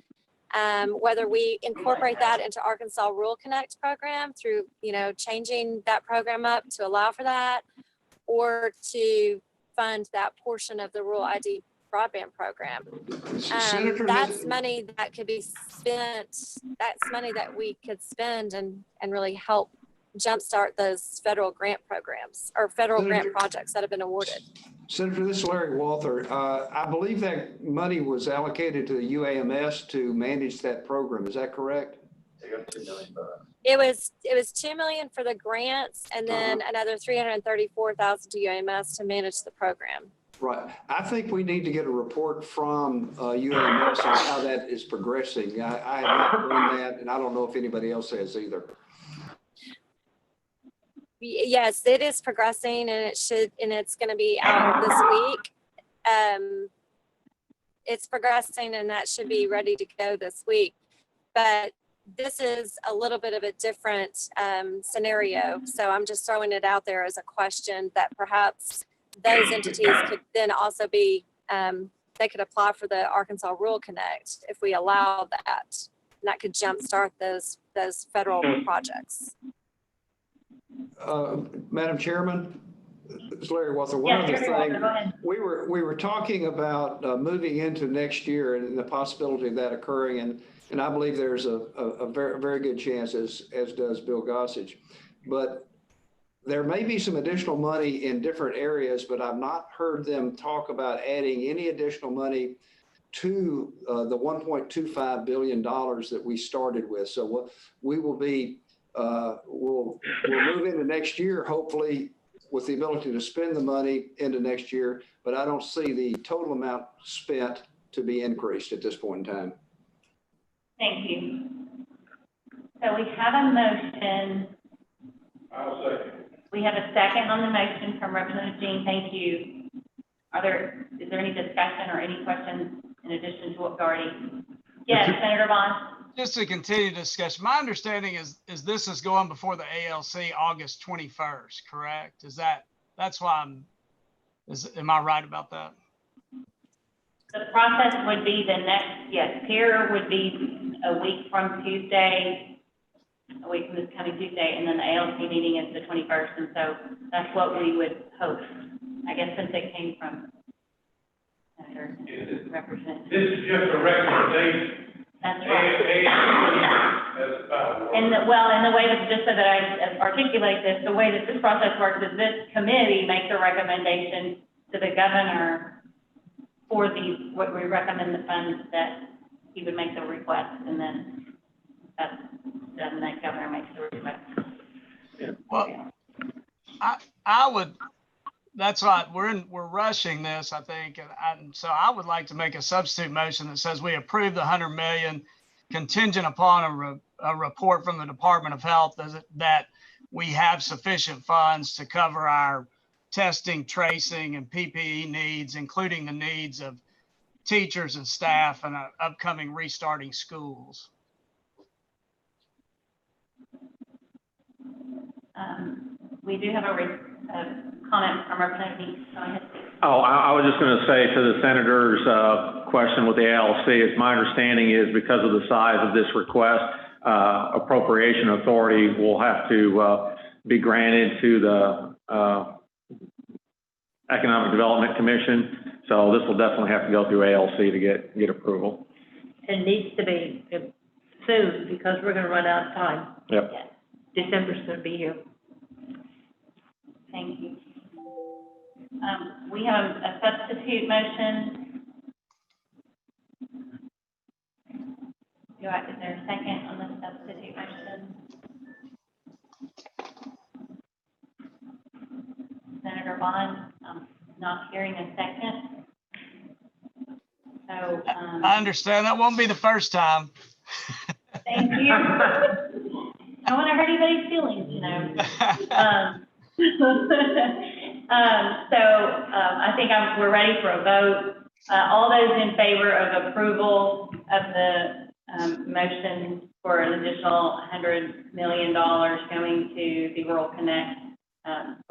Whether we incorporate that into Arkansas Rural Connect program through, you know, changing that program up to allow for that, or to fund that portion of the rural ID broadband program. Senator, That's money that could be spent, that's money that we could spend and really help jumpstart those federal grant programs or federal grant projects that have been awarded. Senator, this is Larry Walther. I believe that money was allocated to the UAMS to manage that program. Is that correct? It was 2 million for the grants, and then another 334,000 to UAMS to manage the program. Right. I think we need to get a report from UAMS on how that is progressing. I have not done that, and I don't know if anybody else has either. Yes, it is progressing, and it's going to be out this week. It's progressing, and that should be ready to go this week. But this is a little bit of a different scenario. So I'm just throwing it out there as a question that perhaps those entities could then also be, they could apply for the Arkansas Rural Connect if we allow that. And that could jumpstart those federal projects. Madam Chairman, it's Larry Walther. One other thing, we were talking about moving into next year and the possibility of that occurring, and I believe there's a very, very good chance, as does Bill Gossage. But there may be some additional money in different areas, but I've not heard them talk about adding any additional money to the $1.25 billion that we started with. So we will be we'll move into next year, hopefully, with the ability to spend the money into next year, but I don't see the total amount spent to be increased at this point in time. Thank you. So we have a motion. I'll second. We have a second on the motion from Representative Jean. Thank you. Is there any discussion or any questions in addition to what's already? Yes, Senator Bond. Just to continue discussion, my understanding is this is going before the ALC August 21st, correct? That's why am I right about that? The process would be PEER would be a week from Tuesday, a week from this coming Tuesday, and then the ALC meeting is the 21st, and so that's what we would hope. I guess since it came from Senator Representative. This is just a recommendation. That's right. And the way that, just so that I articulate this, the way that this process works is this committee makes a recommendation to the governor for what we recommend the funds that he would make the request, and then then the governor makes the request. Well, I would. That's right. We're rushing this, I think, and so I would like to make a substitute motion that says we approve the $100 million contingent upon a report from the Department of Health that we have sufficient funds to cover our testing, tracing, and PPE needs, including the needs of teachers and staff and upcoming restarting schools. We do have a comment from Representative. Go ahead. Oh, I was just going to say to the senator's question with the ALC, it's my understanding is because of the size of this request, appropriation authority will have to be granted to the Economic Development Commission. So this will definitely have to go through ALC to get approval. It needs to be soon because we're gonna run out of time. Yep. December's gonna be here. Thank you. We have a substitute motion. Is there a second on the substitute motion? Senator Bond, I'm not hearing a second. So, I understand. That won't be the first time. thank you. I don't want to hurt anybody's feelings, you know. I think we're ready for a vote. All those in favor of approval of the motion for an additional $100 million going to the Rural Connect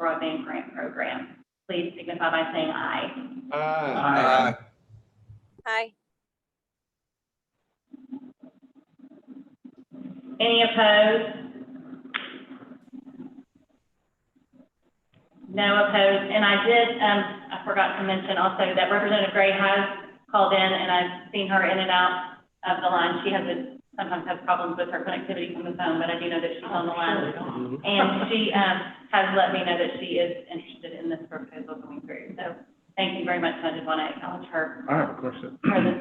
broadband grant program, please signify by saying aye. Aye. Hi. Any opposed? No opposed. And I forgot to mention also that Representative Gray has called in, and I've seen her in and out of the line. She sometimes has problems with her connectivity from the phone, but I do know that she's on the line. And she has let me know that she is interested in this proposal going through. So thank you very much. I just want to acknowledge her. I have a question.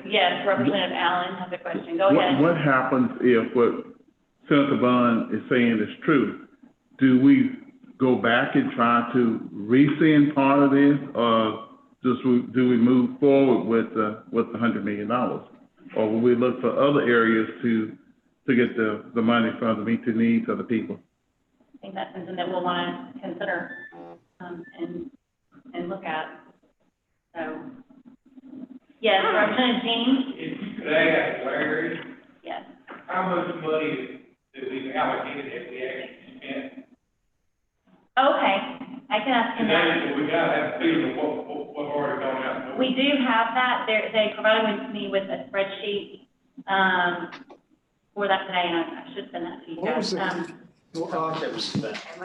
Yes, Representative Allen has a question. Go ahead. What happens if what Senator Bond is saying is true? Do we go back and try to rescind part of this, or do we move forward with the $100 million? Or will we look for other areas to get the money from to meet the needs of the people? I think that's something that we'll want to consider and look at. So, yes, Representative James? If you could ask Larry, Yes. how much money that we've allocated have we actually spent? Okay, I can ask him that. Today, we gotta have a feeling of what's already gone out. We do have that. They provided me with a spreadsheet for that today, and I should send that to you What was guys.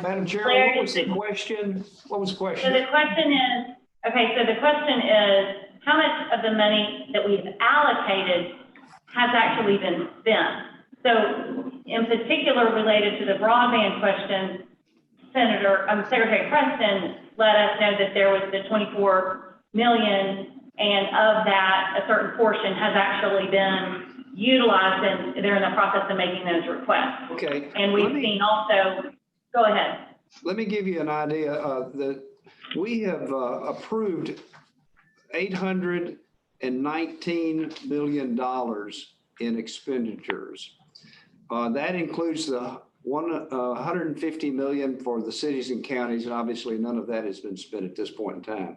Madam Chair, Larry, what was the question? What was the So question? the question is, how much of the money that we've allocated has actually been spent? So in particular, related to the broadband question, Secretary Preston let us know that there was the 24 million, and of that, a certain portion has actually been utilized, and they're in the process of making those requests. Okay. And we've seen also, go ahead. Let me give you an idea that we have approved $819 million in expenditures. That includes the 150 million for the cities and counties, and obviously none of that has been spent at this point in time.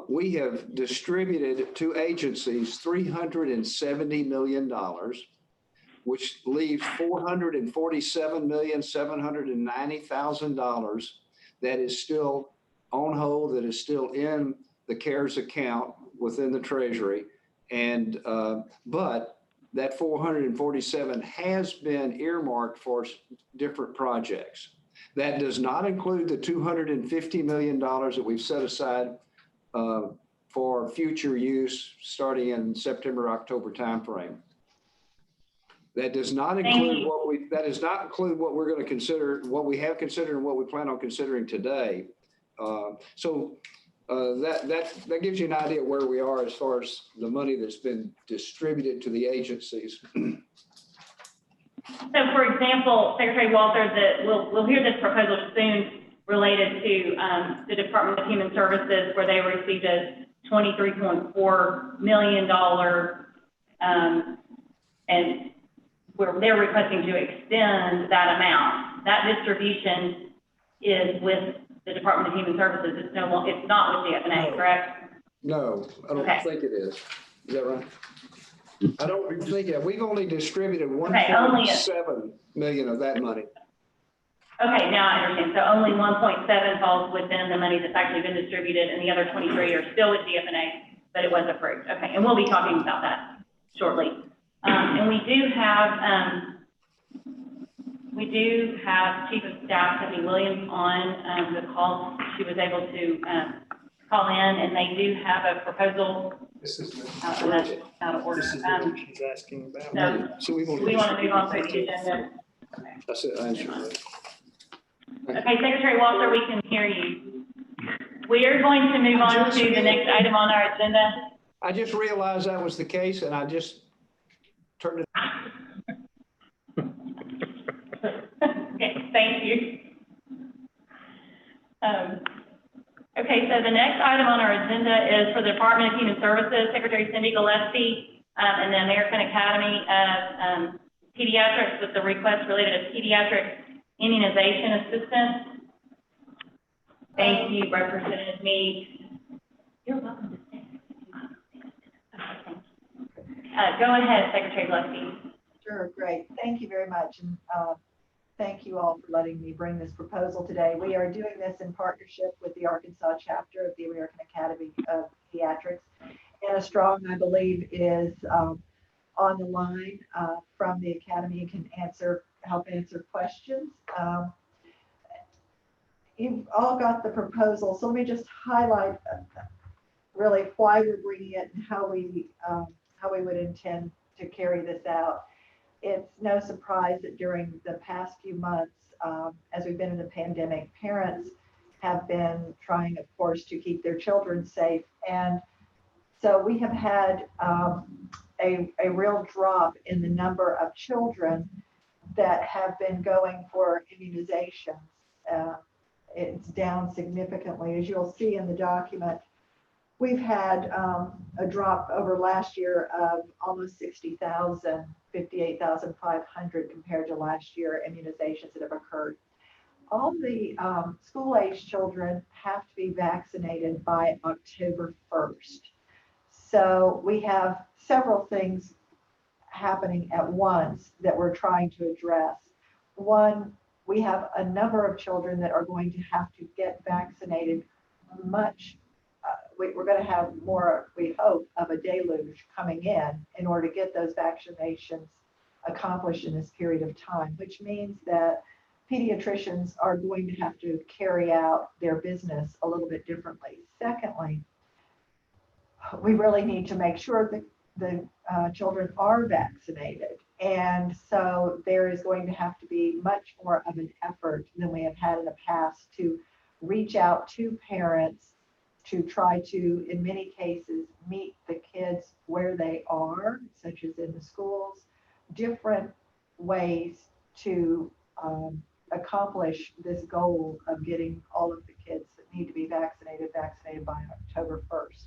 We have distributed to agencies $370 million, which leaves $447,790,000 that is still on hold, that is still in the CARES account within the Treasury. And but that 447 has been earmarked for different projects. That does not include the $250 million that we've set aside for future use starting in September, October timeframe. That does not include what we're going to consider, what we have considered, and what we plan on considering today. That gives you an idea where we are as far as the money that's been distributed to the agencies. So, for example, Secretary Walters, we'll hear this proposal soon related to the Department of Human Services, where they received a $23.4 million, and where they're requesting to extend that amount. That distribution is with the Department of Human Services. It's not with GFNA, correct? No, I don't think it is. Is that right? I don't think it. We've only distributed 1.7 million of that money. Okay, now I understand. So only 1.7 falls within the money that's actually been distributed, and the other 23 are still with GFNA, but it was approved. Okay, and we'll be talking about that shortly. And we do have Chief of Staff Tiffany Williams on the call. She was able to call in, and they do have a proposal. This is. And that's out of order. She's asking about. So, So we do we want to move on to the agenda? That's it, I answered that. Okay, Secretary Walter, we can hear you. We are going to move on to the next item on our agenda. I just realized that was the case, and I just turned it. Okay, thank you. Okay, so the next item on our agenda is for the Department of Human Services, Secretary Cindy Gillespie, and the American Academy of Pediatrics with the request related to pediatric immunization assistance. Thank you, Representative Meade. You're welcome to stay. Go ahead, Secretary Gillespie. Sure, great. Thank you very much. And thank you all for letting me bring this proposal today. We are doing this in partnership with the Arkansas chapter of the American Academy of Pediatrics. Anna Strong, I believe, is on the line from the Academy and can help answer questions. You've all got the proposal, so let me just highlight really why we're bringing it and how we would intend to carry this out. It's no surprise that during the past few months, as we've been in the pandemic, parents have been trying, of course, to keep their children safe. And so we have had a real drop in the number of children that have been going for immunizations. It's down significantly. As you'll see in the document, we've had a drop over last year of almost 60,000, 58,500 compared to last year immunizations that have occurred. All the school-age children have to be vaccinated by October 1st. So we have several things happening at once that we're trying to address. One, we have a number of children that are going to have to get vaccinated much. We're going to have more, we hope, of a deluge coming in order to get those vaccinations accomplished in this period of time, which means that pediatricians are going to have to carry out their business a little bit differently. Secondly, we really need to make sure that the children are vaccinated. And so there is going to have to be much more of an effort than we have had in the past to reach out to parents to try to, in many cases, meet the kids where they are, such as in the schools, different ways to accomplish this goal of getting all of the kids that need to be vaccinated by October 1st.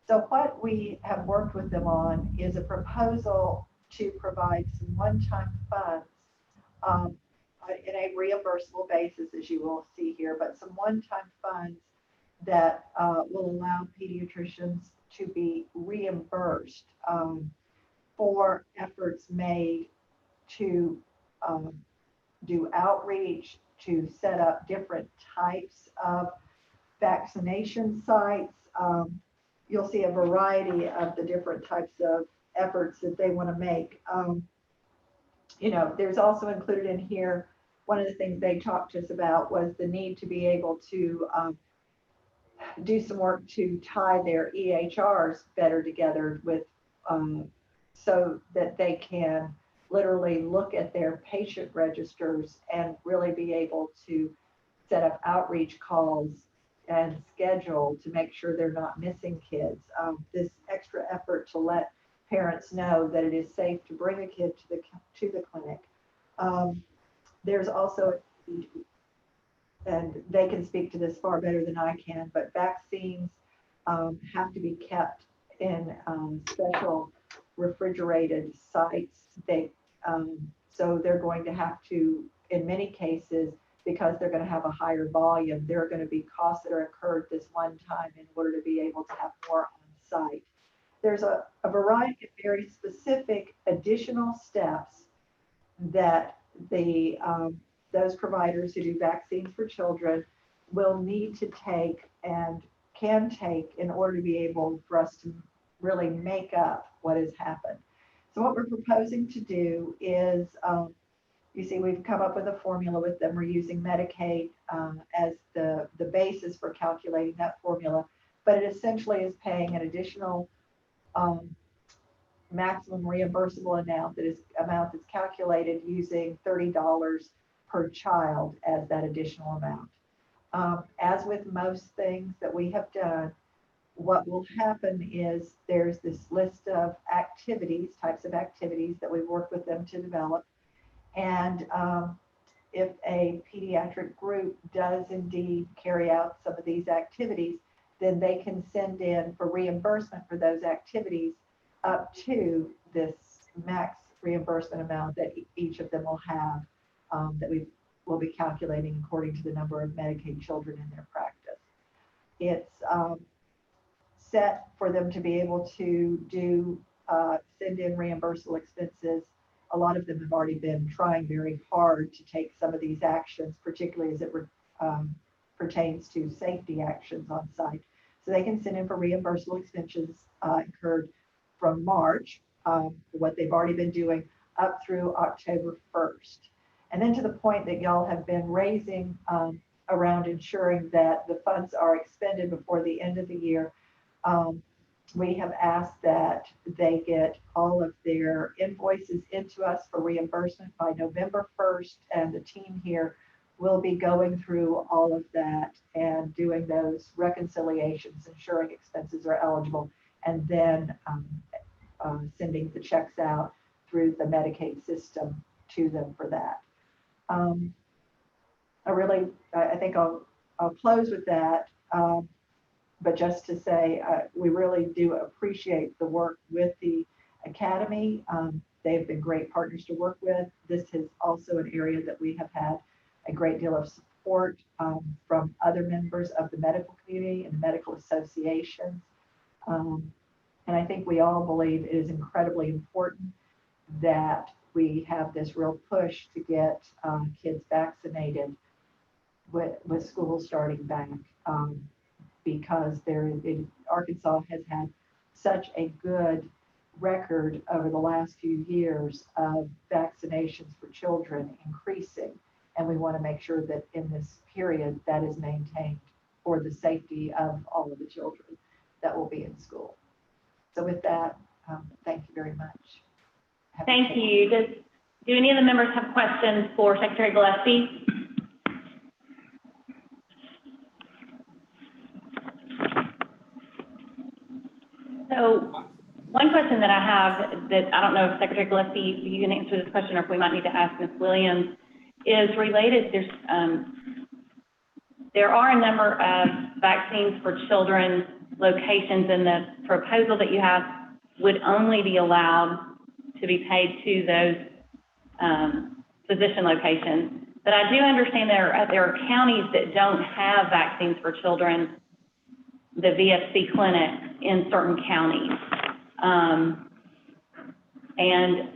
So what we have worked with them on is a proposal to provide some one-time funds in a reimbursable basis, as you will see here, but some one-time funds that will allow pediatricians to be reimbursed for efforts made to do outreach, to set up different types of vaccination sites. You'll see a variety of the different types of efforts that they want to make. There's also included in here, one of the things they talked to us about was the need to be able to do some work to tie their EHRs better together with, so that they can literally look at their patient registers and really be able to set up outreach calls and schedule to make sure they're not missing kids. This extra effort to let parents know that it is safe to bring a kid to the clinic. There's also, and they can speak to this far better than I can, but vaccines have to be kept in special refrigerated sites. So they're going to have to, in many cases, because they're going to have a higher volume, there are going to be costs that are incurred this one time in order to be able to have more on site. There's a variety of very specific additional steps that those providers who do vaccines for children will need to take and can take in order to be able for us to really make up what has happened. So what we're proposing to do is, you see, we've come up with a formula with them. We're using Medicaid as the basis for calculating that formula. but it essentially is paying an additional maximum reimbursable amount that's calculated using $30 per child as that additional amount. As with most things that we have done, what will happen is there's this list of types of activities that we've worked with them to develop. And if a pediatric group does indeed carry out some of these activities, then they can send in for reimbursement for those activities up to this max reimbursement amount that each of them will have, that we will be calculating according to the number of Medicaid children in their practice. It's set for them to be able to do send in reimbursable expenses. A lot of them have already been trying very hard to take some of these actions, particularly as it pertains to safety actions on site. So they can send in for reimbursable expenses incurred from March, what they've already been doing up through October 1st. And then to the point that y'all have been raising around ensuring that the funds are expended before the end of the year, we have asked that they get all of their invoices into us for reimbursement by November 1st, and the team here will be going through all of that and doing those reconciliations, ensuring expenses are eligible, and then sending the checks out through the Medicaid system to them for that. I think I'll close with that. But just to say, we really do appreciate the work with the Academy. They've been great partners to work with. This is also an area that we have had a great deal of support from other members of the medical community and the medical associations. And I think we all believe it is incredibly important that we have this real push to get kids vaccinated with school starting back. Because Arkansas has had such a good record over the last few years of vaccinations for children increasing. And we want to make sure that in this period that is maintained for the safety of all of the children that will be in school. So with that, thank you very much. Thank you. Do any of the members have questions for Secretary Gillespie? So one question that I have that I don't know if Secretary Gillespie, you can answer this question or if we might need to ask Ms. Williams, is related. There are a number of vaccines for children locations, and the proposal that you have would only be allowed to be paid to those physician locations. But I do understand there are counties that don't have vaccines for children, the VFC clinics in certain counties. And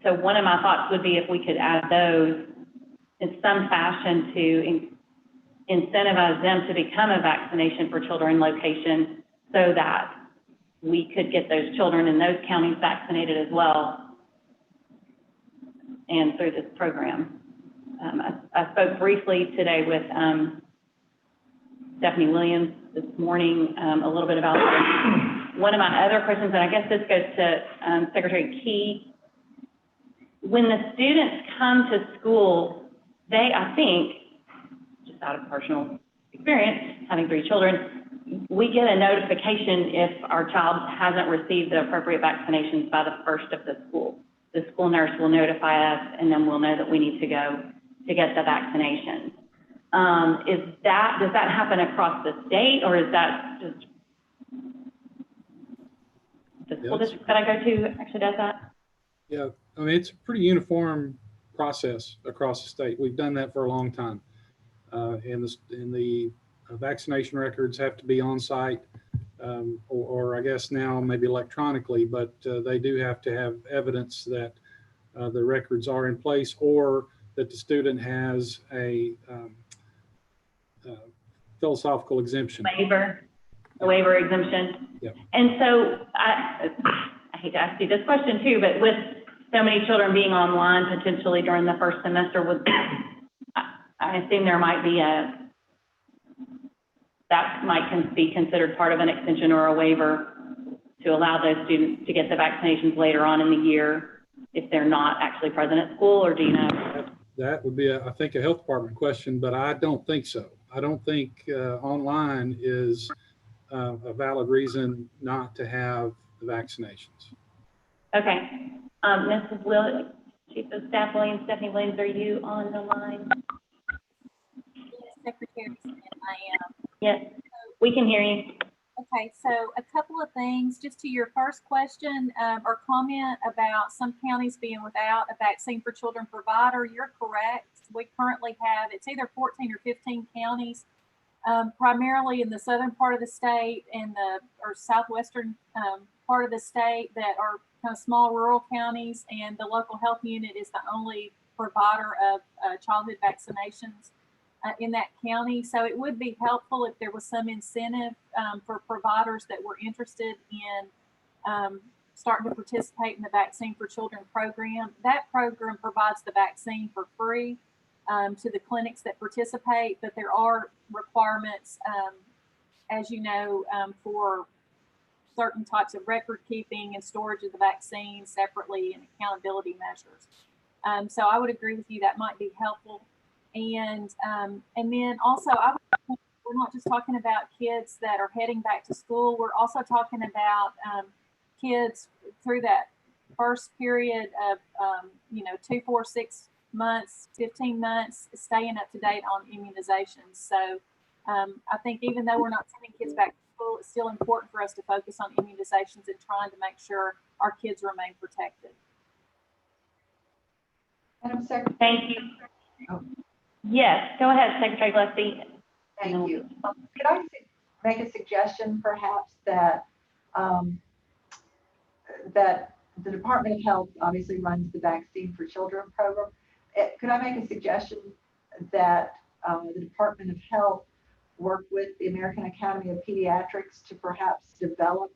so one of my thoughts would be if we could add those in some fashion to incentivize them to become a vaccination for children location so that we could get those children in those counties vaccinated as well and through this program. I spoke briefly today with Stephanie Williams this morning a little bit about this. One of my other questions, and I guess this goes to Secretary Key, when the students come to school, I think, just out of personal experience, having 3 children, we get a notification if our child hasn't received the appropriate vaccinations by the first of the school. The school nurse will notify us, and then we'll know that we need to go to get the vaccination. Does that happen across the state, or is that just the school district that I go to actually does that? Yeah, I mean, it's a pretty uniform process across the state. We've done that for a long time. And the vaccination records have to be on site, or I guess now maybe electronically, but they do have to have evidence that the records are in place, or that the student has a philosophical exemption. A waiver exemption. Yeah. And so I hate to ask you this question too, but with so many children being online potentially during the first semester, I assume there might be that that might be considered part of an extension or a waiver to allow those students to get the vaccinations later on in the year if they're not actually present at school, or do you know? That would be, I think, a health department question, but I don't think so. I don't think online is a valid reason not to have the vaccinations. Okay. Mrs. Williams, Chief of Staff Williams, Stephanie Williams, are you on the line? Secretary Smith, I am. Yes, we can hear you. Okay, so a couple of things, just to your first question or comment about some counties being without a vaccine for children provider, you're correct. We currently have, it's either 14 or 15 counties, primarily in the southern part of the state and or southwestern part of the state that are kind of small rural counties, and the local health unit is the only provider of childhood vaccinations in that county. So it would be helpful if there was some incentive for providers that were interested in starting to participate in the Vaccine for Children program. That program provides the vaccine for free to the clinics that participate, but there are requirements, as you know, for certain types of record keeping and storage of the vaccine separately and accountability measures. So I would agree with you, that might be helpful. And then also, we're not just talking about kids that are heading back to school. We're also talking about kids through that first period of, 2, 4, 6 months, 15 months, staying up to date on immunizations. So I think even though we're not sending kids back to school, it's still important for us to focus on immunizations and trying to make sure our kids remain protected. Madam Secretary. Thank you. Oh. Yes, go ahead, Secretary Gillespie. Thank you. Could I make a suggestion perhaps that that the Department of Health obviously runs the Vaccine for Children program. Could I make a suggestion that the Department of Health work with the American Academy of Pediatrics to perhaps develop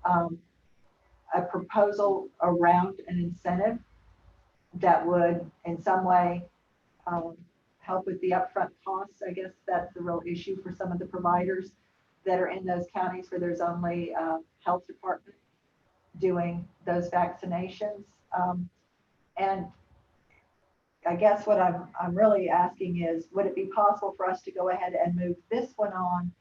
a proposal around an incentive that would in some way help with the upfront costs? I guess that's the real issue for some of the providers that are in those counties where there's only a health department doing those vaccinations. And I guess what I'm really asking is, would it be possible for us to go ahead and move this one on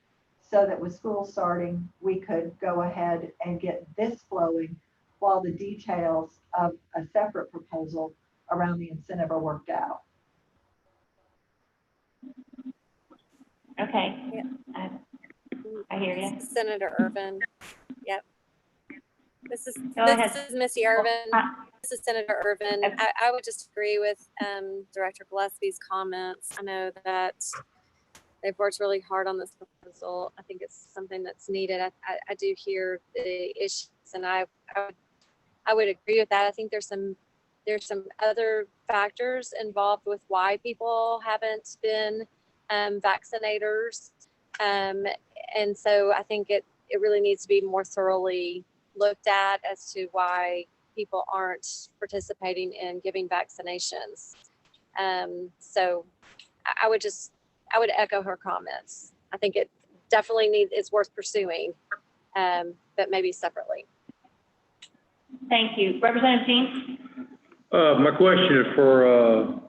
so that with school starting, we could go ahead and get this flowing while the details of a separate proposal around the incentive are worked out? Okay. Yeah. I hear you. Senator Irvin. Yep. This is Missy Irvin. This is Senator Irvin. Okay. I would just agree with Director Gillespie's comments. I know that they've worked really hard on this proposal. I think it's something that's needed. I do hear the issues, and I would agree with that. I think there's some other factors involved with why people haven't been vaccinators. And so I think it really needs to be more thoroughly looked at as to why people aren't participating in giving vaccinations. So I would echo her comments. I think it definitely it's worth pursuing, but maybe separately. Thank you. Representative Jean? My question is for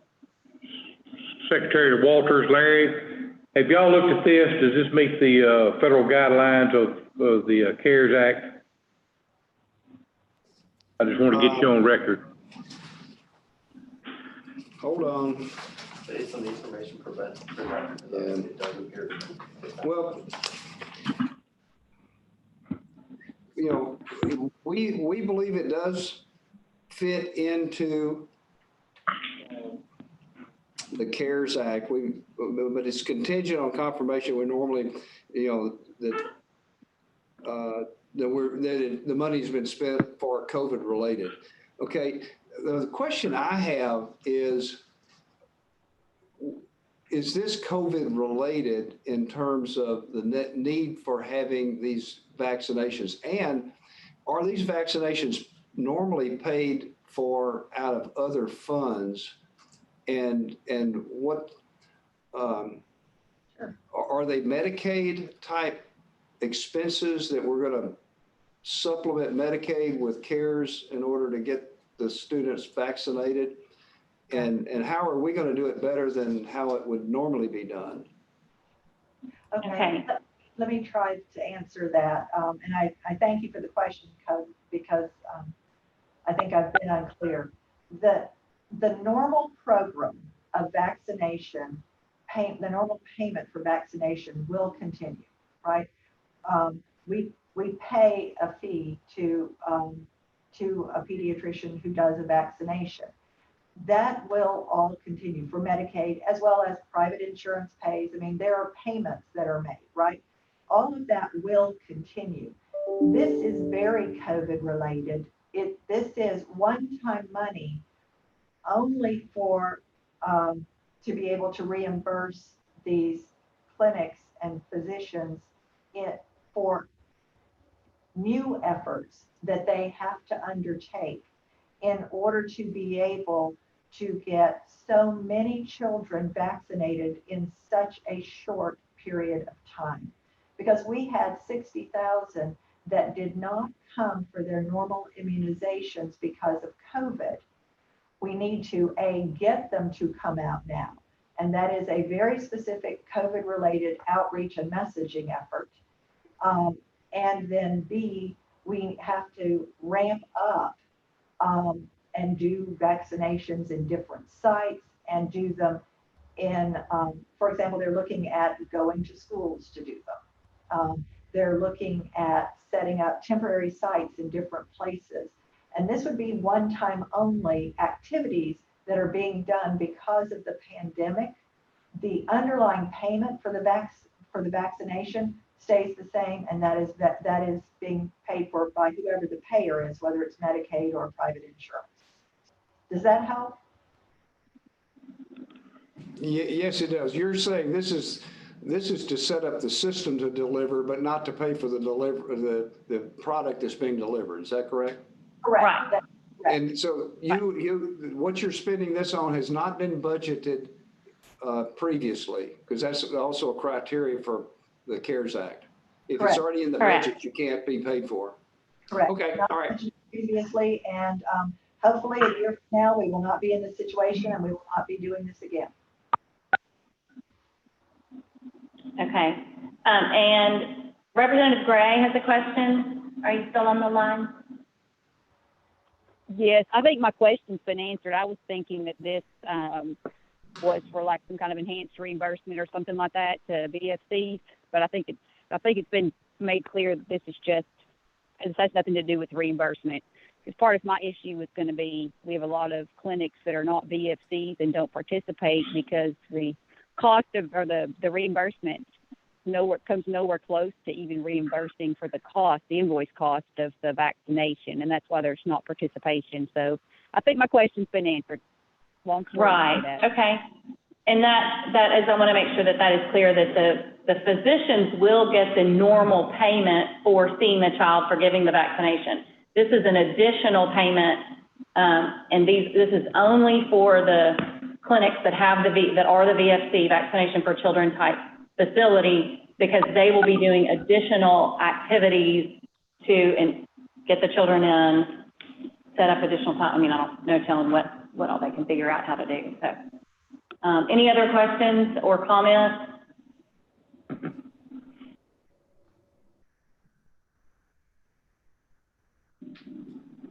Secretary Walters. Larry, have y'all looked at this? Does this meet the federal guidelines of the CARES Act? I just want to get you on record. Hold on. Based on the information provided, it doesn't appear. Well, we believe it does fit into the CARES Act. But it's contingent on confirmation. We normally, that the money's been spent for COVID related. Okay, the question I have is this COVID related in terms of the need for having these vaccinations? And are these vaccinations normally paid for out of other funds? And what, Are they Medicaid type expenses that we're going to supplement Medicaid with CARES in order to get the students vaccinated? And how are we going to do it better than how it would normally be done? Okay. Let me try to answer that. And I thank you for the question, because I think I've been unclear. The normal program of vaccination, the normal payment for vaccination will continue, right? We pay a fee to a pediatrician who does a vaccination. That will all continue for Medicaid, as well as private insurance pays. I mean, there are payments that are made, right? All of that will continue. This is very COVID related. This is one-time money only for to be able to reimburse these clinics and physicians for new efforts that they have to undertake in order to be able to get so many children vaccinated in such a short period of time. Because we had 60,000 that did not come for their normal immunizations because of COVID. We need to, A, get them to come out now. And that is a very specific COVID-related outreach and messaging effort. And then B, we have to ramp up and do vaccinations in different sites and do them in, for example, they're looking at going to schools to do them. They're looking at setting up temporary sites in different places. And this would be one-time only activities that are being done because of the pandemic. The underlying payment for the vaccination stays the same, and that is being paid for by whoever the payer is, whether it's Medicaid or private insurance. Does that help? Yes, it does. You're saying this is to set up the system to deliver, but not to pay for the product that's being delivered. Is that correct? Correct. Right. And so what you're spending this on has not been budgeted previously, because that's also a criteria for the CARES Act. If it's already in the budget, you can't be paid for. Correct. Okay, all right. Previously, and hopefully a year from now, we will not be in this situation and we will not be doing this again. Okay. And Representative Gray has a question. Are you still on the line? Yes, I think my question's been answered. I was thinking that this was for like some kind of enhanced reimbursement or something like that to VFCs, but I think it's been made clear that this is just, this has nothing to do with reimbursement. Because part of my issue is going to be, we have a lot of clinics that are not VFCs and don't participate because the cost of, or the reimbursement comes nowhere close to even reimbursing for the cost, the invoice cost of the vaccination, and that's why there's not participation. So I think my question's been answered. Right. Okay. And that is, I want to make sure that is clear, that the physicians will get the normal payment for seeing the child, for giving the vaccination. This is an additional payment, and this is only for the clinics that have that are the VFC, vaccination for children type facility, because they will be doing additional activities to get the children in, set up additional time. I mean, I don't know, telling what all they can figure out how to do. So, any other questions or comments?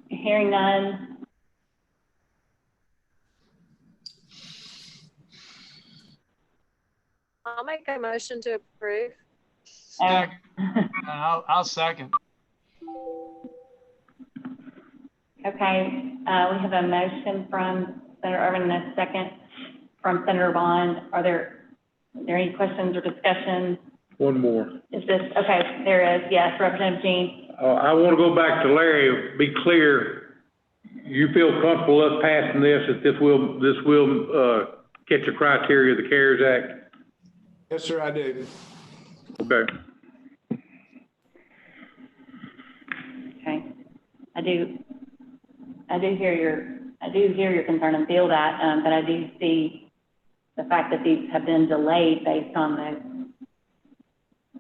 Hearing none. I'll make a motion to approve. Second. I'll second. Okay, we have a motion from Senator Irvin and a second from Senator Bond. Are there any questions or discussion? One more. Is this, okay, there is, yes, Representative Jean. I want to go back to Larry, be clear, you feel comfortable us passing this, that this will catch the criteria of the CARES Act? Yes, sir, I do. Okay. Okay, I do hear your concern and feel that, but I do see the fact that these have been delayed based on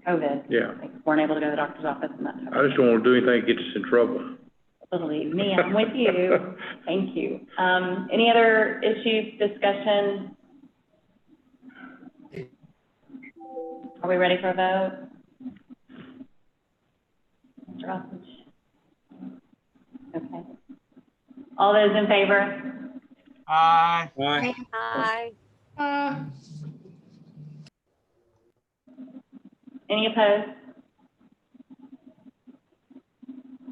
COVID. Yeah. They weren't able to go to the doctor's office and that type of I just don't want to do anything that gets us in trouble. Believe me, I'm with you. Thank you. Any other issues, discussion? Are we ready for a vote? Mr. Rossage? Okay. All those in favor? Aye. Aye. Any opposed?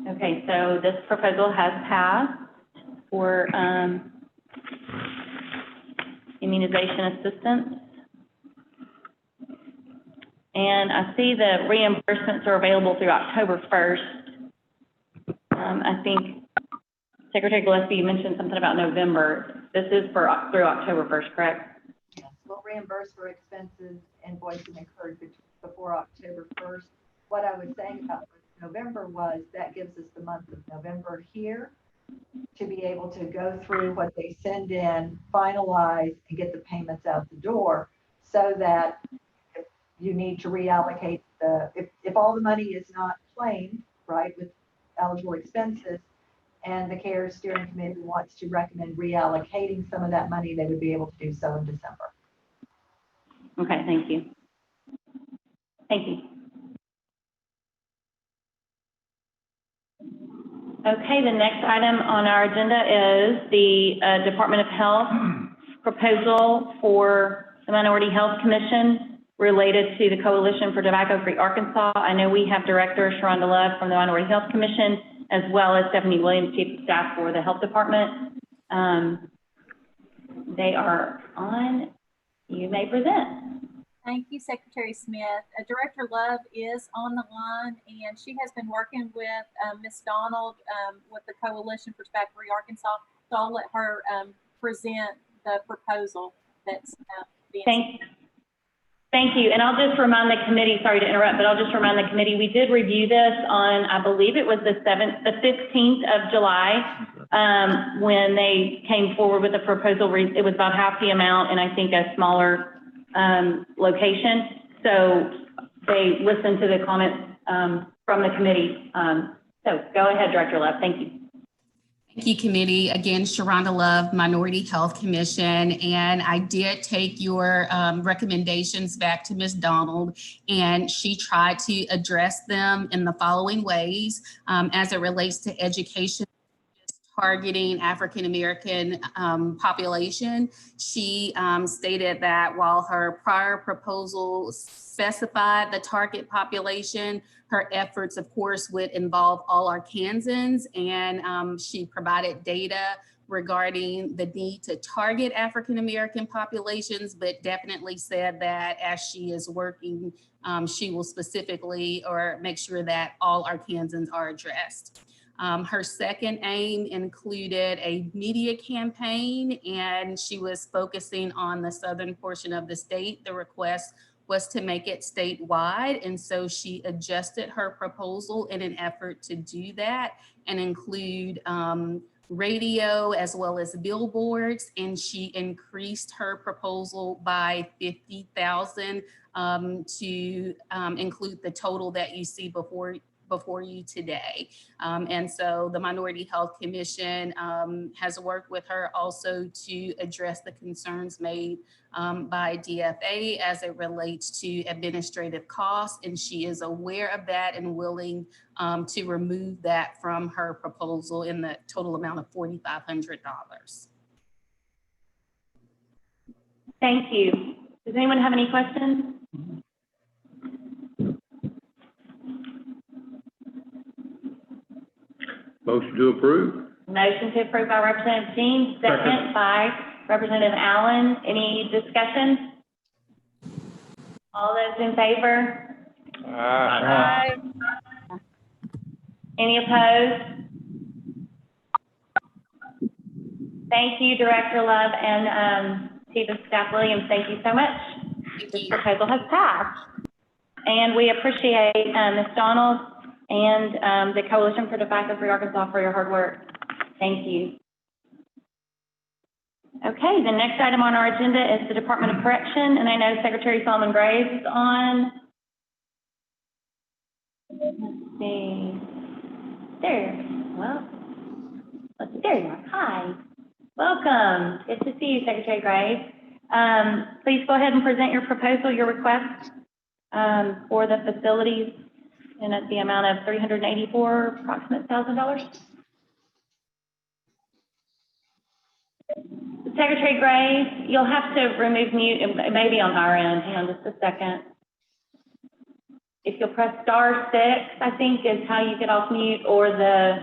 Okay, so this proposal has passed for immunization assistance. And I see that reimbursements are available through October 1st. I think Secretary Gillespie, you mentioned something about November. This is for through October 1st, correct? Yes, we'll reimburse for expenses invoicing incurred before October 1st. What I was saying about November was that gives us the month of November here to be able to go through what they send in, finalize, and get the payments out the door, so that if you need to reallocate if all the money is not claimed, right, with eligible expenses, and the CARES Steering Committee wants to recommend reallocating some of that money, they would be able to do so in December. Okay, thank you. Thank you. Okay, the next item on our agenda is the Department of Health proposal for the Minority Health Commission related to the Coalition for Tobacco-Free Arkansas. I know we have Director Sharonda Love from the Minority Health Commission, as well as Stephanie Williams, Chief of Staff for the Health Department. They are on. You may present. Thank you, Secretary Smith. Director Love is on the line, and she has been working with Ms. Donald with the Coalition for Tobacco-Free Arkansas. So I'll let her present the proposal that's being. Thank you. And I'll just remind the committee, sorry to interrupt, but I'll just remind the committee, we did review this on, I believe it was the 15th of July, when they came forward with the proposal. It was about half the amount and I think a smaller location. So they listened to the comments from the committee. So go ahead, Director Love. Thank you. Thank you, committee. Again, Sharonda Love, Minority Health Commission, and I did take your recommendations back to Ms. Donald, and she tried to address them in the following ways as it relates to education targeting African American population. She stated that while her prior proposal specified the target population, her efforts, of course, would involve all Arkansans, and she provided data regarding the need to target African American populations, but definitely said that as she is working, she will specifically or make sure that all Arkansans are addressed. Her second aim included a media campaign, and she was focusing on the southern portion of the state. The request was to make it statewide, and so she adjusted her proposal in an effort to do that and include radio as well as billboards, and she increased her proposal by 50,000 to include the total that you see before you today. And so the Minority Health Commission has worked with her also to address the concerns made by DFA as it relates to administrative costs, and she is aware of that and willing to remove that from her proposal in the total amount of $4,500. Thank you. Does anyone have any questions? Motion to approve. Motion to approve by Representative Jean, second by Representative Allen. Any discussion? All those in favor? Aye. Any opposed? Thank you, Director Love and Chief of Staff Williams. Thank you so much. This proposal has passed. And we appreciate Ms. Donald and the Coalition for Tobacco-Free Arkansas for your hard work. Thank you. Okay, the next item on our agenda is the Department of Correction, and I know Secretary Solomon Graves is on. see. There, well, let's see, there you are. Hi, welcome. Good to see you, Secretary Gray. Please go ahead and present your proposal, your request for the facilities, and at the amount of $384,000. Secretary Gray, you'll have to remove mute, it may be on our end. Hang on just a second. If you'll press *6, I think is how you get off mute, or the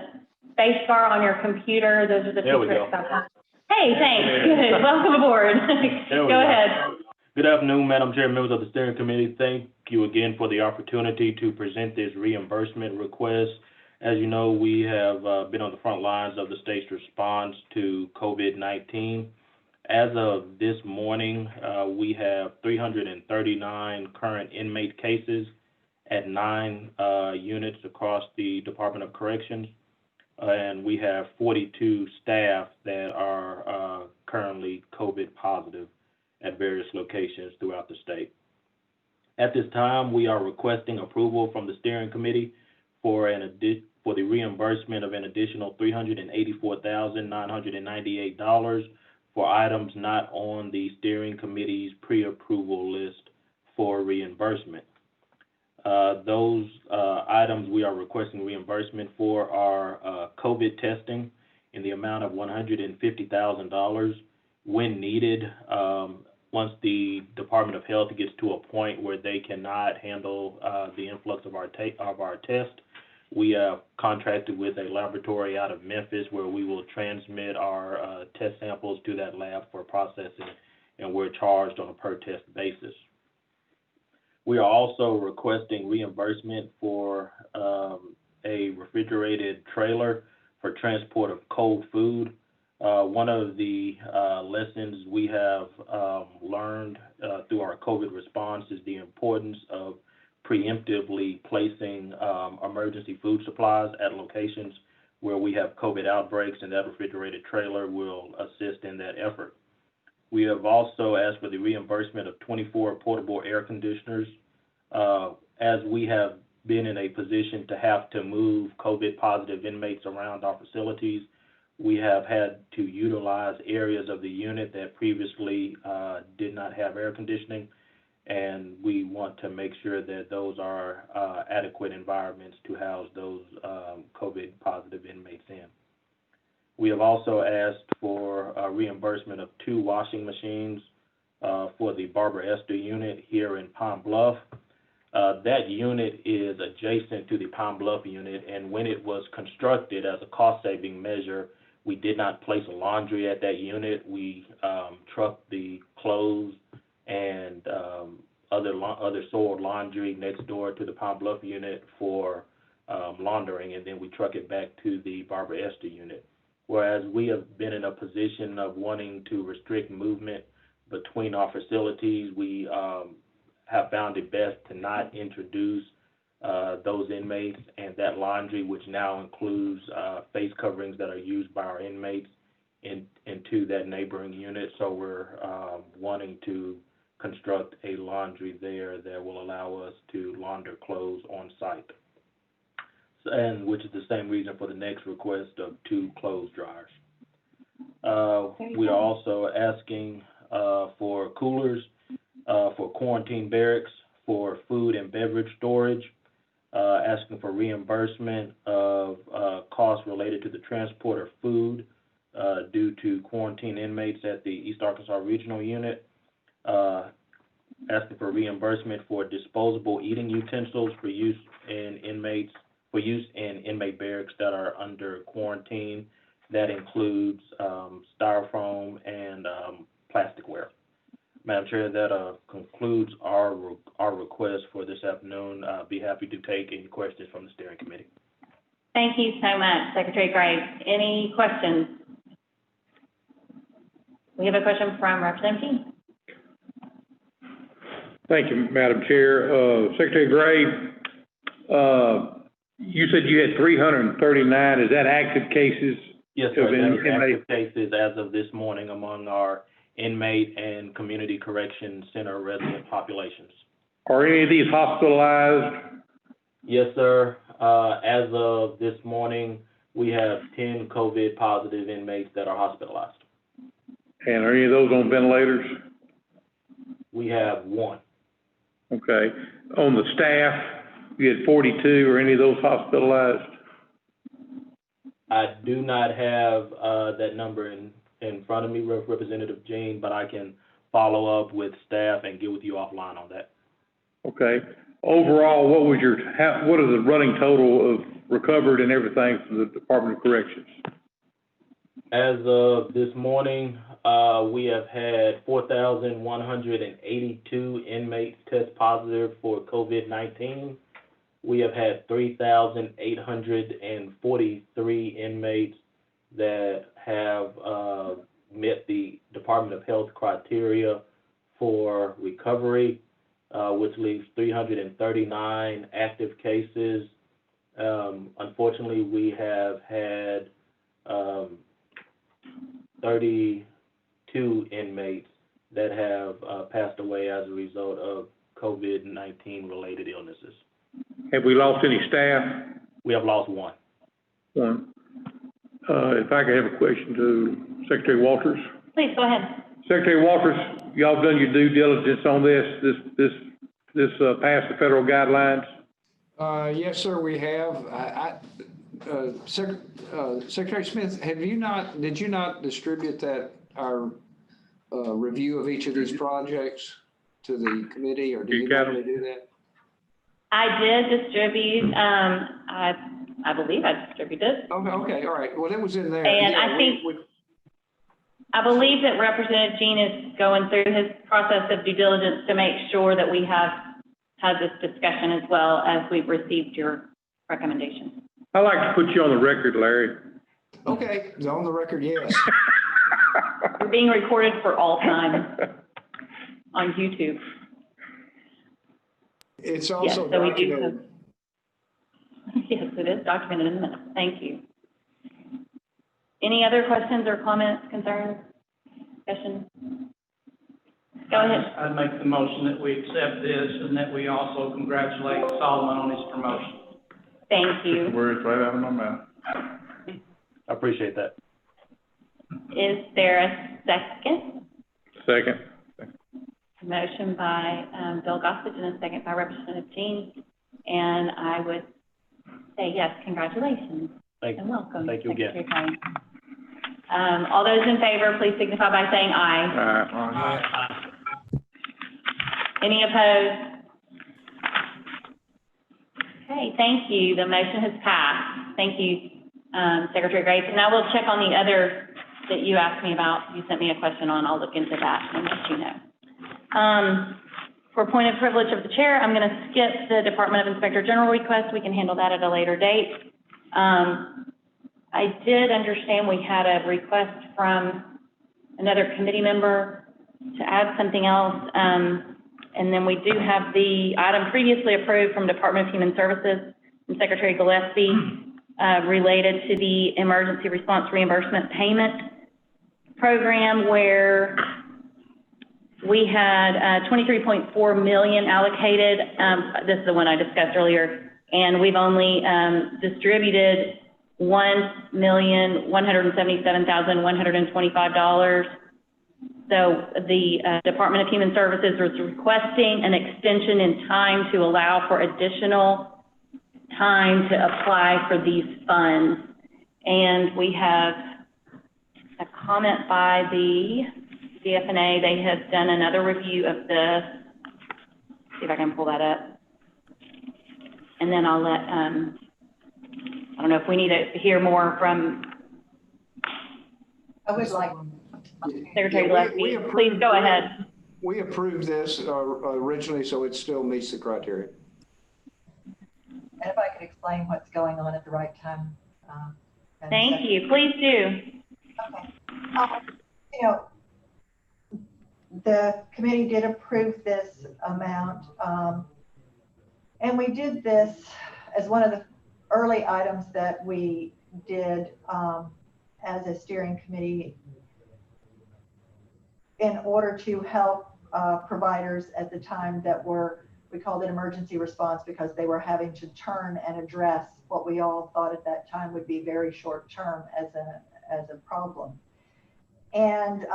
space bar on your computer. Those are the two tricks I've got. Hey, thanks. Good. Welcome aboard. Go ahead. Good afternoon, Madam Chair, members of the steering committee. Thank you again for the opportunity to present this reimbursement request. As you know, we have been on the front lines of the state's response to COVID-19. As of this morning, we have 339 current inmate cases at 9 units across the Department of Corrections, and we have 42 staff that are currently COVID positive at various locations throughout the state. At this time, we are requesting approval from the steering committee for the reimbursement of an additional $384,998 for items not on the steering committee's pre-approval list for reimbursement. Those items we are requesting reimbursement for are COVID testing in the amount of $150,000 when needed. Once the Department of Health gets to a point where they cannot handle the influx of our test, we have contracted with a laboratory out of Memphis where we will transmit our test samples to that lab for processing, and we're charged on a per test basis. We are also requesting reimbursement for a refrigerated trailer for transport of cold food. One of the lessons we have learned through our COVID response is the importance of preemptively placing emergency food supplies at locations where we have COVID outbreaks, and that refrigerated trailer will assist in that effort. We have also asked for the reimbursement of 24 portable air conditioners. As we have been in a position to have to move COVID positive inmates around our facilities, we have had to utilize areas of the unit that previously did not have air conditioning, and we want to make sure that those are adequate environments to house those COVID positive inmates in. We have also asked for a reimbursement of 2 washing machines for the Barbara Esther unit here in Pine Bluff. That unit is adjacent to the Pine Bluff unit, and when it was constructed as a cost-saving measure, we did not place a laundry at that unit. We trucked the clothes and other soiled laundry next door to the Pine Bluff unit for laundering, and then we truck it back to the Barbara Esther unit. Whereas we have been in a position of wanting to restrict movement between our facilities, we have found it best to not introduce those inmates and that laundry, which now includes face coverings that are used by our inmates, into that neighboring unit. So we're wanting to construct a laundry there that will allow us to launder clothes on site, and which is the same reason for the next request of 2 clothes dryers. We are also asking for coolers for quarantine barracks for food and beverage storage, asking for reimbursement of costs related to the transport of food due to quarantine inmates at the East Arkansas Regional Unit, asking for reimbursement for disposable eating utensils for use in inmate barracks that are under quarantine. That includes styrofoam and plasticware. Madam Chair, that concludes our request for this afternoon. I'll be happy to take any questions from the steering committee. Thank you so much, Secretary Gray. Any questions? We have a question from Representative King. Thank you, Madam Chair. Secretary Gray, you said you had 339. Is that active cases? Yes, sir. That is active cases as of this morning among our inmate and community correction center resident populations. Are any of these hospitalized? Yes, sir. As of this morning, we have 10 COVID positive inmates that are hospitalized. And are any of those on ventilators? We have 1. Okay. On the staff, you had 42. Are any of those hospitalized? I do not have that number in front of me, Representative Jean, but I can follow up with staff and get with you offline on that. Okay. Overall, what is the running total of recovered and everything from the Department of Corrections? As of this morning, we have had 4,182 inmates test positive for COVID-19. We have had 3,843 inmates that have met the Department of Health criteria for recovery, which leaves 339 active cases. Unfortunately, we have had 32 inmates that have passed away as a result of COVID-19 related illnesses. Have we lost any staff? We have lost 1. If I could have a question to Secretary Walters. Please, go ahead. Secretary Walters, y'all done your due diligence on this past the federal guidelines? Yes, sir, we have. Secretary Smith, did you not distribute our review of each of these projects to the committee, or do you normally do that? I did distribute, I believe I distributed. Okay, all right. Well, it was in there. And Yeah, I believe that Representative Jean is going through his process of due diligence to make sure that we have had this discussion as well as we've received your recommendations. I'd like to put you on the record, Larry. Okay, it's on the record, yes. We're being recorded for all time on YouTube. It's also Yes, so we do documented. Yes, it is documented in the minutes. Thank you. Any other questions or comments, concerns, discussion? Go ahead. I'd make the motion that we accept this and that we also congratulate Solomon on his promotion. Thank you. Words right out of my mouth. I appreciate that. Is there a second? Second. Motion by Bill Gossage and a second by Representative Jean. And I would say yes, congratulations. And welcome. Thank you again. Secretary Kane. All those in favor, please signify by saying aye. Aye. Any opposed? Okay, thank you. The motion has passed. Thank you, Secretary Grace. And I will check on the other that you asked me about. You sent me a question on. I'll look into that and let you know. For point of privilege of the chair, I'm going to skip the Department of Inspector General request. We can handle that at a later date. I did understand we had a request from another committee member to add something else. And then we do have the item previously approved from Department of Human Services from Secretary Gillespie related to the emergency response reimbursement payment program, where we had 23.4 million allocated. This is the one I discussed earlier, and we've only distributed $1,177,125. So the Department of Human Services was requesting an extension in time to allow for additional time to apply for these funds. And we have a comment by the DFNA. They have done another review of this. See if I can pull that up. And then I'll let, I don't know if we need to hear more from I would like. Secretary Gillespie. Please go ahead. We approved this originally, so it still meets the criteria. And if I could explain what's going on at the right time. Thank you. Please do. Okay. You know, the committee did approve this amount. And we did this as one of the early items that we did as a steering committee in order to help providers at the time that were we called it emergency response because they were having to turn and address what we all thought at that time would be very short term as a problem. And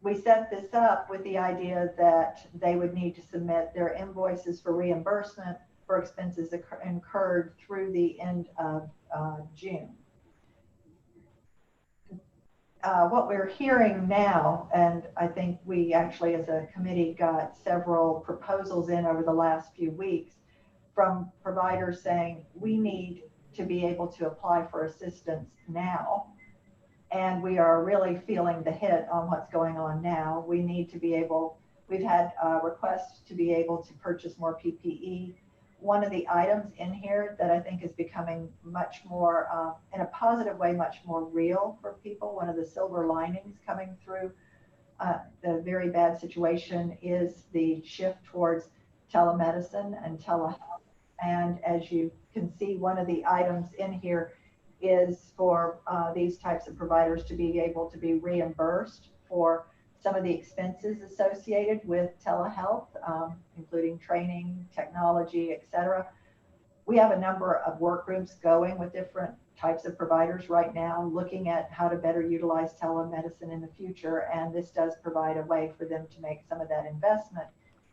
we set this up with the idea that they would need to submit their invoices for reimbursement for expenses incurred through the end of June. What we're hearing now, and I think we actually as a committee got several proposals in over the last few weeks from providers saying we need to be able to apply for assistance now. And we are really feeling the hit on what's going on now. We need to be able, we've had requests to be able to purchase more PPE. One of the items in here that I think is becoming much more, in a positive way, much more real for people, one of the silver linings coming through the very bad situation is the shift towards telemedicine and telehealth. And as you can see, one of the items in here is for these types of providers to be able to be reimbursed for some of the expenses associated with telehealth, including training, technology, et cetera. We have a number of work groups going with different types of providers right now, looking at how to better utilize telemedicine in the future. And this does provide a way for them to make some of that investment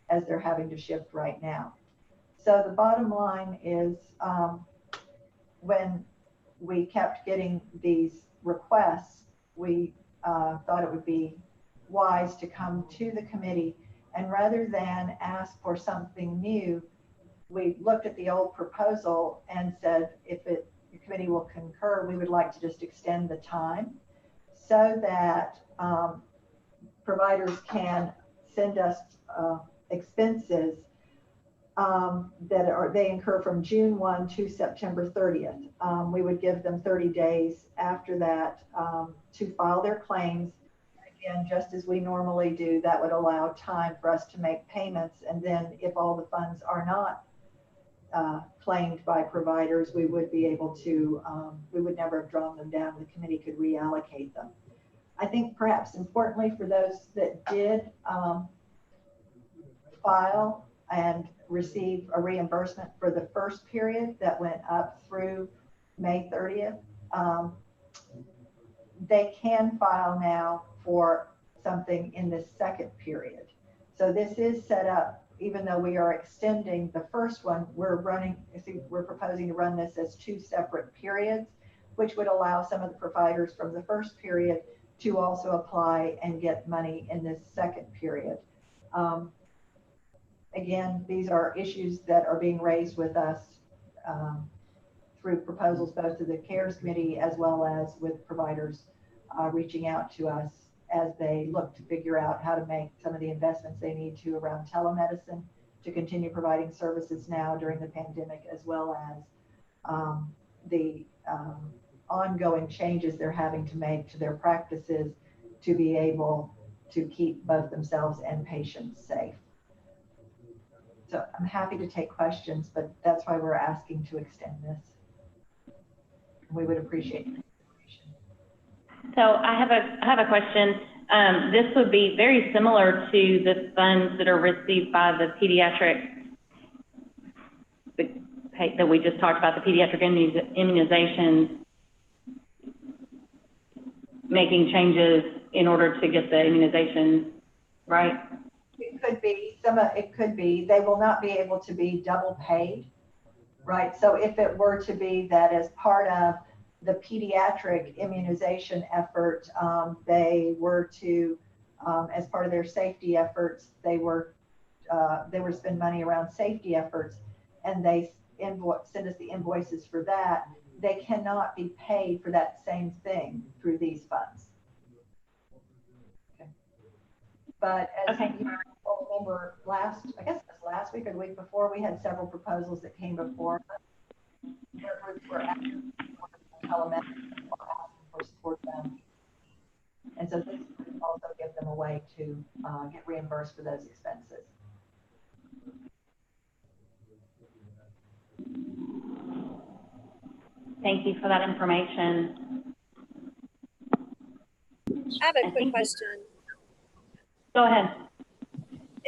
as they're having to shift right now. So the bottom line is when we kept getting these requests, we thought it would be wise to come to the committee, and rather than ask for something new, we looked at the old proposal and said, if the committee will concur, we would like to just extend the time so that providers can send us expenses that they incur from June 1 to September 30th. We would give them 30 days after that to file their claims. Again, just as we normally do, that would allow time for us to make payments. And then if all the funds are not claimed by providers, we would be able to, we would never have drawn them down. The committee could reallocate them. I think perhaps importantly for those that did file and receive a reimbursement for the first period that went up through May 30th, they can file now for something in this second period. So this is set up, even though we are extending the first one, we're proposing to run this as 2 separate periods, which would allow some of the providers from the first period to also apply and get money in this second period. Again, these are issues that are being raised with us through proposals both to the CARES committee as well as with providers reaching out to us as they look to figure out how to make some of the investments they need to around telemedicine to continue providing services now during the pandemic, as well as the ongoing changes they're having to make to their practices to be able to keep both themselves and patients safe. So I'm happy to take questions, but that's why we're asking to extend this. We would appreciate it. So I have a question. This would be very similar to the funds that are received by the pediatric, that we just talked about, the pediatric immunizations, making changes in order to get the immunization, right? It could be, it could be. They will not be able to be double paid, right? So if it were to be that as part of the pediatric immunization effort, they were to, as part of their safety efforts, they were spend money around safety efforts, and they send us the invoices for that. They cannot be paid for that same thing through these funds. Okay. But as you remember, I guess it was last week or the week before, we had several proposals that came before us. Their groups were asking for telemedicine or asking for support them. And so this would also give them a way to get reimbursed for those expenses. Thank you for that information. I have a quick question. Go ahead.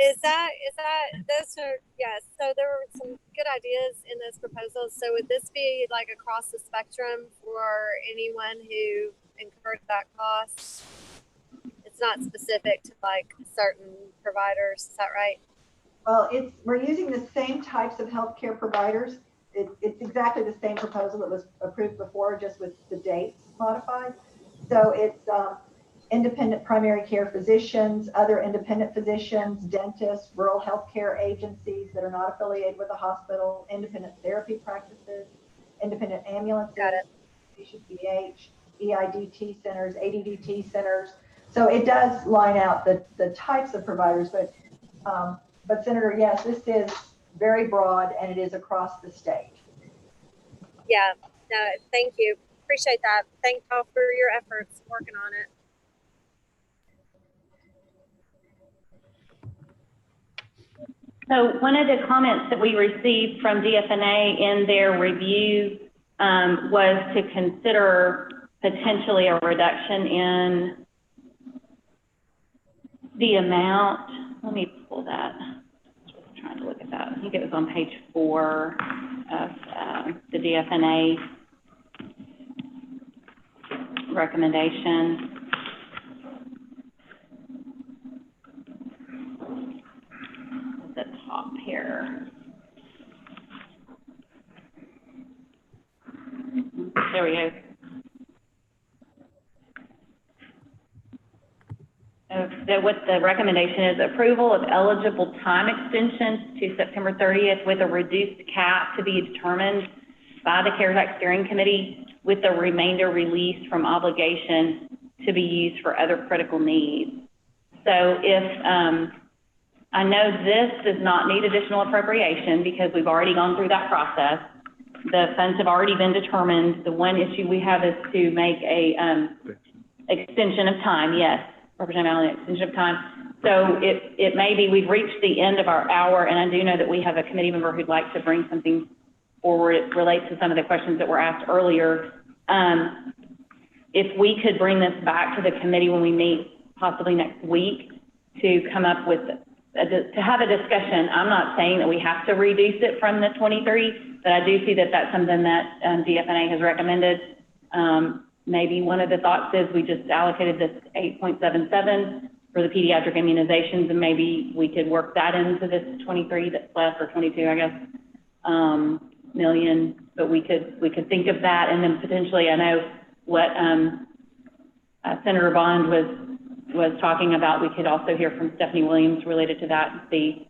those are, yes, so there were some good ideas in those proposals. So would this be like across the spectrum for anyone who incurred that cost? It's not specific to like certain providers, is that right? Well, we're using the same types of healthcare providers. It's exactly the same proposal that was approved before, just with the dates modified. So it's independent primary care physicians, other independent physicians, dentists, rural healthcare agencies that are not affiliated with a hospital, independent therapy practices, independent ambulances, PH, EIDT centers, ADDT centers. So it does line out the types of providers, but Senator, yes, this is very broad and it is across the state. Yeah, no, thank you. Appreciate that. Thank y'all for your efforts working on it. So one of the comments that we received from DFNA in their review was to consider potentially a reduction in the amount. Let me pull that. I'm trying to look at that. I think it was on page 4 of the DFNA recommendation. The top here. There we go. So what the recommendation is, approval of eligible time extensions to September 30th with a reduced cap to be determined by the CARES Act Steering Committee, with the remainder released from obligation to be used for other critical needs. So if I know this does not need additional appropriation because we've already gone through that process. The funds have already been determined. The one issue we have is to make a extension of time. Yes, Representative Allen, extension of time. So it may be we've reached the end of our hour, and I do know that we have a committee member who'd like to bring something forward. It relates to some of the questions that were asked earlier. If we could bring this back to the committee when we meet possibly next week to come up with to have a discussion. I'm not saying that we have to reduce it from the 23, but I do see that that's something that DFNA has recommended. Maybe one of the thoughts is we just allocated this 8.77 for the pediatric immunizations, and maybe we could work that into this 23 that's left, or 22, I guess, million. But we could think of that, and then potentially, I know what Senator Bond was talking about. We could also hear from Stephanie Williams related to that and see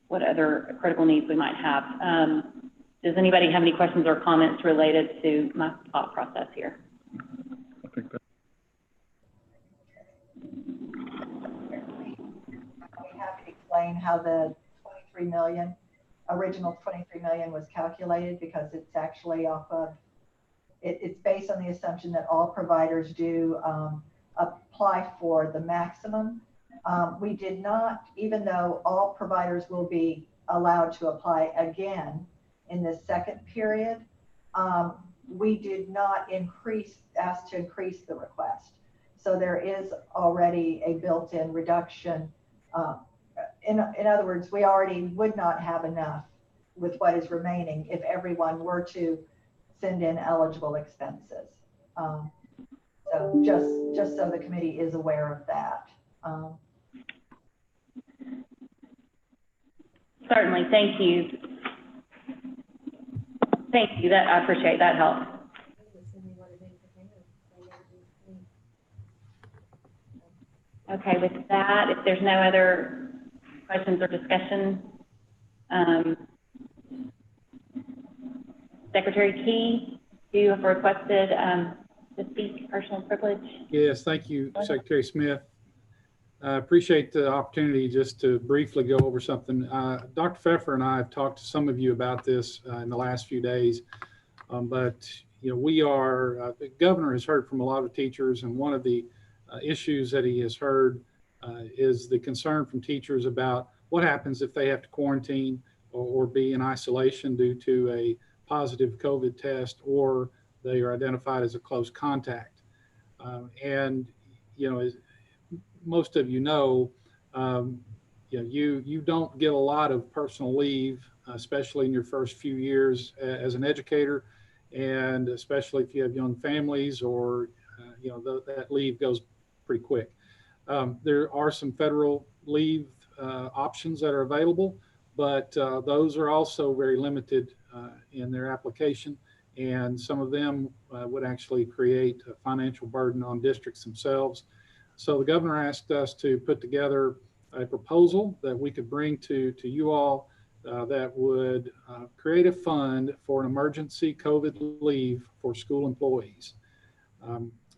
what other critical needs we might have. Does anybody have any questions or comments related to my thought process here? I think that. We have to explain how the 23 million, original 23 million was calculated, because it's actually off of, it's based on the assumption that all providers do apply for the maximum. We did not, even though all providers will be allowed to apply again in this second period, we did not ask to increase the request. So there is already a built-in reduction. In other words, we already would not have enough with what is remaining if everyone were to send in eligible expenses. So just so the committee is aware of that. Certainly, thank you. Thank you, I appreciate that help. Okay, with that, if there's no other questions or discussion, Secretary Key, you have requested to speak personal privilege. Yes, thank you, Secretary Smith. I appreciate the opportunity just to briefly go over something. Dr. Pfeffer and I have talked to some of you about this in the last few days, but we are, the governor has heard from a lot of teachers, and one of the issues that he has heard is the concern from teachers about what happens if they have to quarantine or be in isolation due to a positive COVID test, or they are identified as a close contact. And as most of you know, you don't get a lot of personal leave, especially in your first few years as an educator, and especially if you have young families or that leave goes pretty quick. There are some federal leave options that are available, but those are also very limited in their application, and some of them would actually create a financial burden on districts themselves. So the governor asked us to put together a proposal that we could bring to you all that would create a fund for an emergency COVID leave for school employees.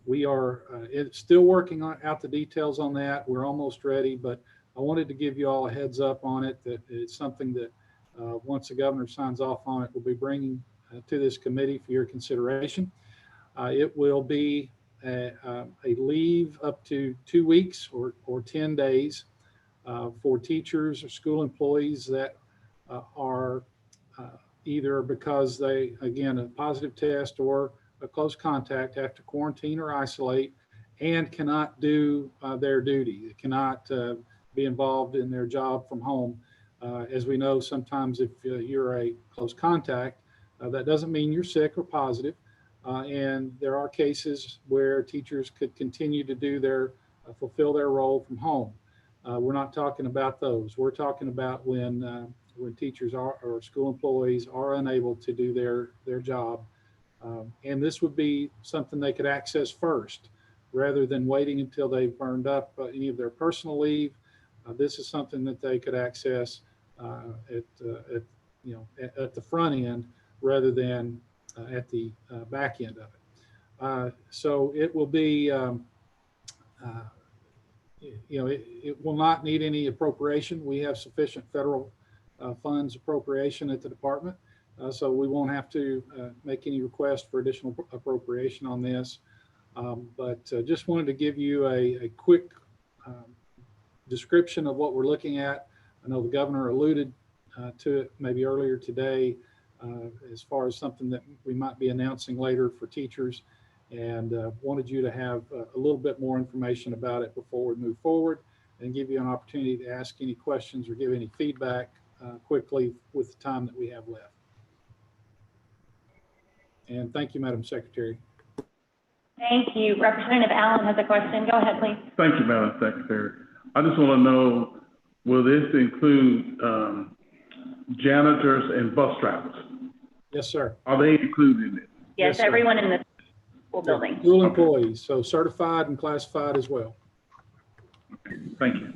We are still working out the details on that. We're almost ready, but I wanted to give you all a heads up on it, that it's something that once the governor signs off on it, we'll be bringing to this committee for your consideration. It will be a leave up to 2 weeks or 10 days for teachers or school employees that are either because they, again, a positive test or a close contact, have to quarantine or isolate and cannot do their duty. They cannot be involved in their job from home. As we know, sometimes if you're a close contact, that doesn't mean you're sick or positive. And there are cases where teachers could continue to do fulfill their role from home. We're not talking about those. We're talking about when teachers or school employees are unable to do their job. And this would be something they could access first, rather than waiting until they've burned up any of their personal leave. This is something that they could access at the front end rather than at the back end of it. So it will be, it will not need any appropriation. We have sufficient federal funds appropriation at the department. So we won't have to make any request for additional appropriation on this. But just wanted to give you a quick description of what we're looking at. I know the governor alluded to it maybe earlier today as far as something that we might be announcing later for teachers, and wanted you to have a little bit more information about it before we move forward, and give you an opportunity to ask any questions or give any feedback quickly with the time that we have left. And thank you, Madam Secretary. Thank you. Representative Allen has a question. Go ahead, please. Thank you, Madam Secretary. I just want to know, will this include janitors and bus drivers? Yes, sir. Are they included in it? Yes, everyone in the school building. School employees, so certified and classified as well. Okay. Thank you.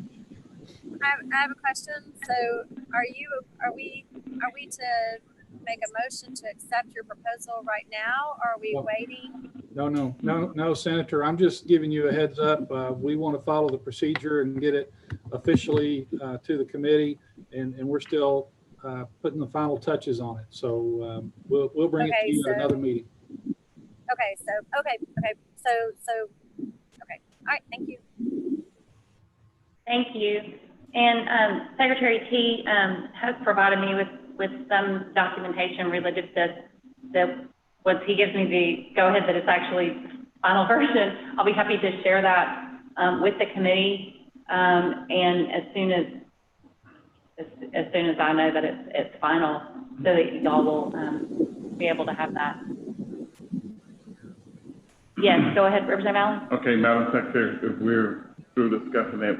I have a question. So are we to make a motion to accept your proposal right now, or are we waiting? No, Senator, I'm just giving you a heads up. We want to follow the procedure and get it officially to the committee, and we're still putting the final touches on it. So we'll bring it to you at another meeting. Okay. All right. Thank you. Thank you. And Secretary T has provided me with some documentation related to once he gives me the go-ahead that it's actually final version, I'll be happy to share that with the committee. And as soon as I know that it's final, so that y'all will be able to have that. Yes, go ahead, Representative Allen. Okay, Madam Secretary, if we're through discussing that,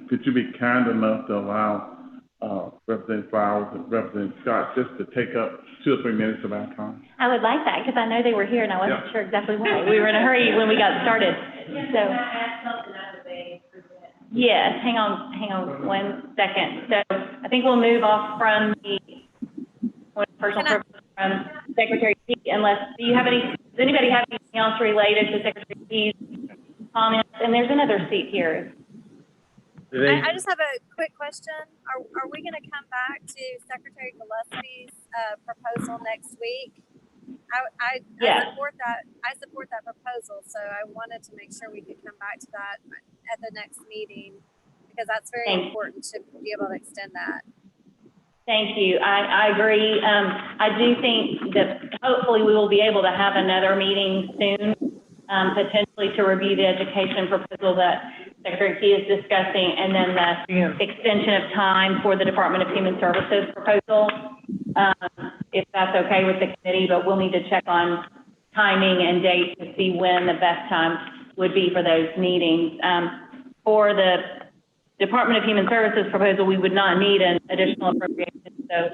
could you be kind enough to allow Representative Flowers and Representative Scott just to take up 2 or 3 minutes of our time? I would like that, because I know they were here and I wasn't sure exactly why. We were in a hurry when we got started. So, yes, hang on 1 second. So I think we'll move off from the personal privilege from Secretary T, unless, does anybody have anything else related to Secretary T's comments? And there's another seat here. I just have a quick question. Are we going to come back to Secretary Gillespie's proposal next week? I support that. I support that proposal. So I wanted to make sure we could come back to that at the next meeting, because that's very important to be able to extend that. Thank you. I agree. I do think that hopefully we will be able to have another meeting soon, potentially to review the education proposal that Secretary Key is discussing, and then the extension of time for the Department of Human Services proposal, if that's okay with the committee, but we'll need to check on timing and date to see when the best time would be for those meetings. For the Department of Human Services proposal, we would not need an additional appropriation. So,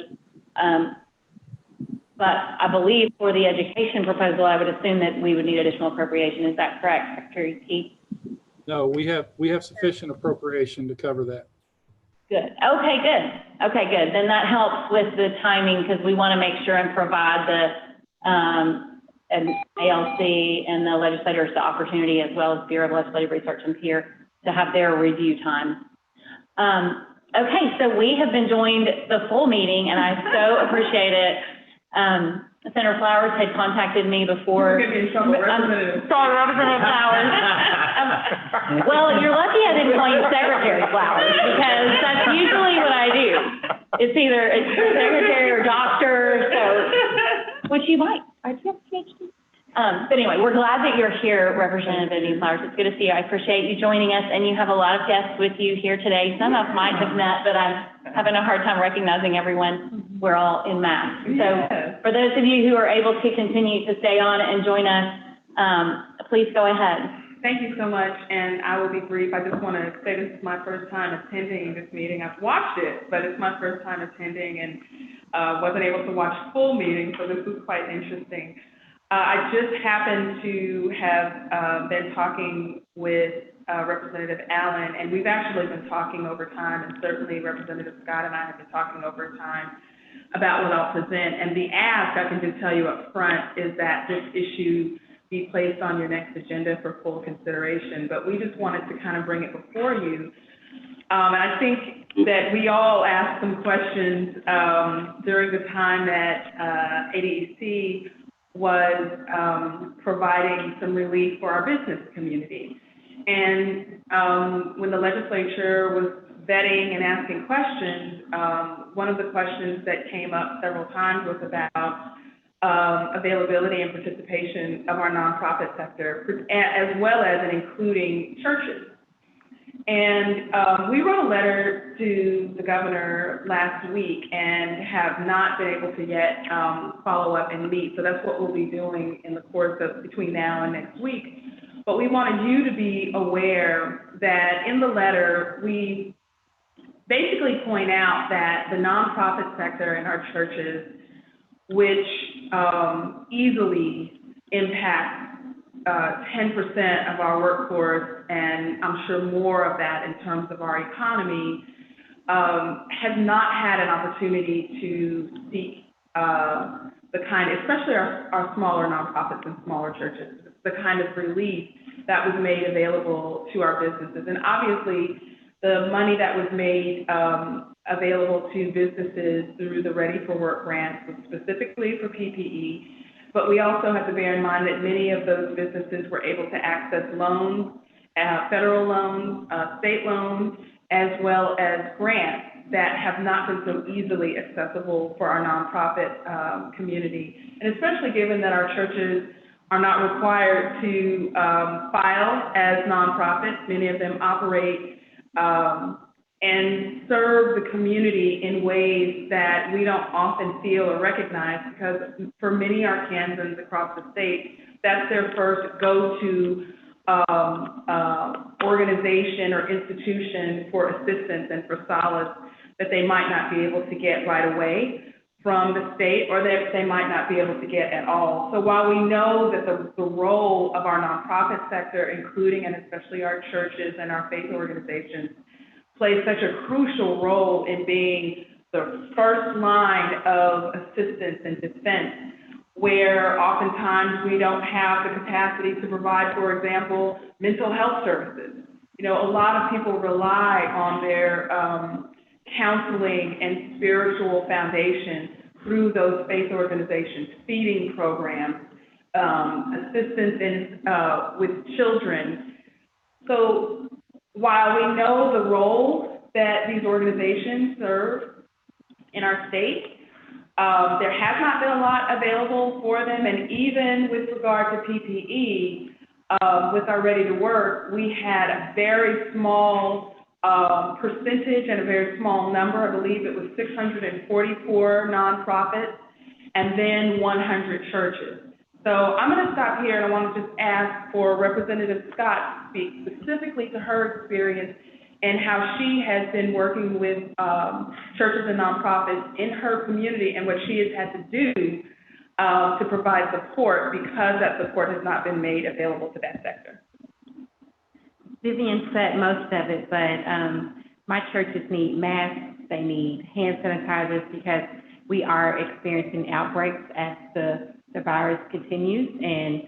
but I believe for the education proposal, I would assume that we would need additional appropriation. Is that correct, Secretary Key? No, we have sufficient appropriation to cover that. Good. Okay, good. Okay, good. Then that helps with the timing because we want to make sure and provide the ALC and the legislators the opportunity, as well as Bureau of Legislative Research and Peer, to have their review time. Okay, so we have been joined the full meeting, and I so appreciate it. Senator Flowers had contacted me before. You're gonna be in trouble, Representative. Sorry, Representative Flowers. Well, you're lucky I didn't call you Secretary Flowers, because that's usually what I do. It's either secretary or doctor, so, which you might. Do you have a PhD? But anyway, we're glad that you're here, Representative Vivian Flowers. It's good to see you. I appreciate you joining us, and you have a lot of guests with you here today. Some of might have met, but I'm having a hard time recognizing everyone. We're all in masks. So for those of you who are able to continue to stay on and join us, please go ahead. Thank you so much, and I will be brief. I just want to say this is my first time attending this meeting. I've watched it, but it's my first time attending, and wasn't able to watch full meeting, so this was quite interesting. I just happened to have been talking with Representative Allen, and we've actually been talking over time, and certainly Representative Scott and I have been talking over time about what I'll present. And the ask, I can just tell you up front, is that this issue be placed on your next agenda for full consideration. But we just wanted to kind of bring it before you. And I think that we all asked some questions during the time that ADEC was providing some relief for our business community. And when the legislature was vetting and asking questions, one of the questions that came up several times was about availability and participation of our nonprofit sector, as well as including churches. And we wrote a letter to the governor last week and have not been able to yet follow up and meet. So that's what we'll be doing in the course of between now and next week. But we wanted you to be aware that in the letter, we basically point out that the nonprofit sector in our churches, which easily impacts 10% of our workforce, and I'm sure more of that in terms of our economy, has not had an opportunity to seek the kind, especially our smaller nonprofits and smaller churches, the kind of relief that was made available to our businesses. And obviously, the money that was made available to businesses through the Ready for Work grant was specifically for PPE. But we also have to bear in mind that many of those businesses were able to access loans, federal loans, state loans, as well as grants that have not been so easily accessible for our nonprofit community. And especially given that our churches are not required to file as nonprofits, many of them operate and serve the community in ways that we don't often feel or recognize, because for many Arkansans across the state, that's their first go-to organization or institution for assistance and for solace that they might not be able to get right away from the state, or that they might not be able to get at all. So while we know that the role of our nonprofit sector, including and especially our churches and our faith organizations, plays such a crucial role in being the first line of assistance and defense, where oftentimes we don't have the capacity to provide, for example, mental health services. You know, a lot of people rely on their counseling and spiritual foundation through those faith organizations, feeding programs, assistance with children. So while we know the role that these organizations serve in our state, there has not been a lot available for them, and even with regard to PPE, with our Ready to Work, we had a very small percentage and a very small number. I believe it was 644 nonprofits and then 100 churches. So I'm going to stop here, and I want to just ask for Representative Scott to speak specifically to her experience and how she has been working with churches and nonprofits in her community and what she has had to do to provide support because that support has not been made available to that sector. Vivian said most of it, but my churches need masks, they need hand sanitizers because we are experiencing outbreaks as the virus continues. And,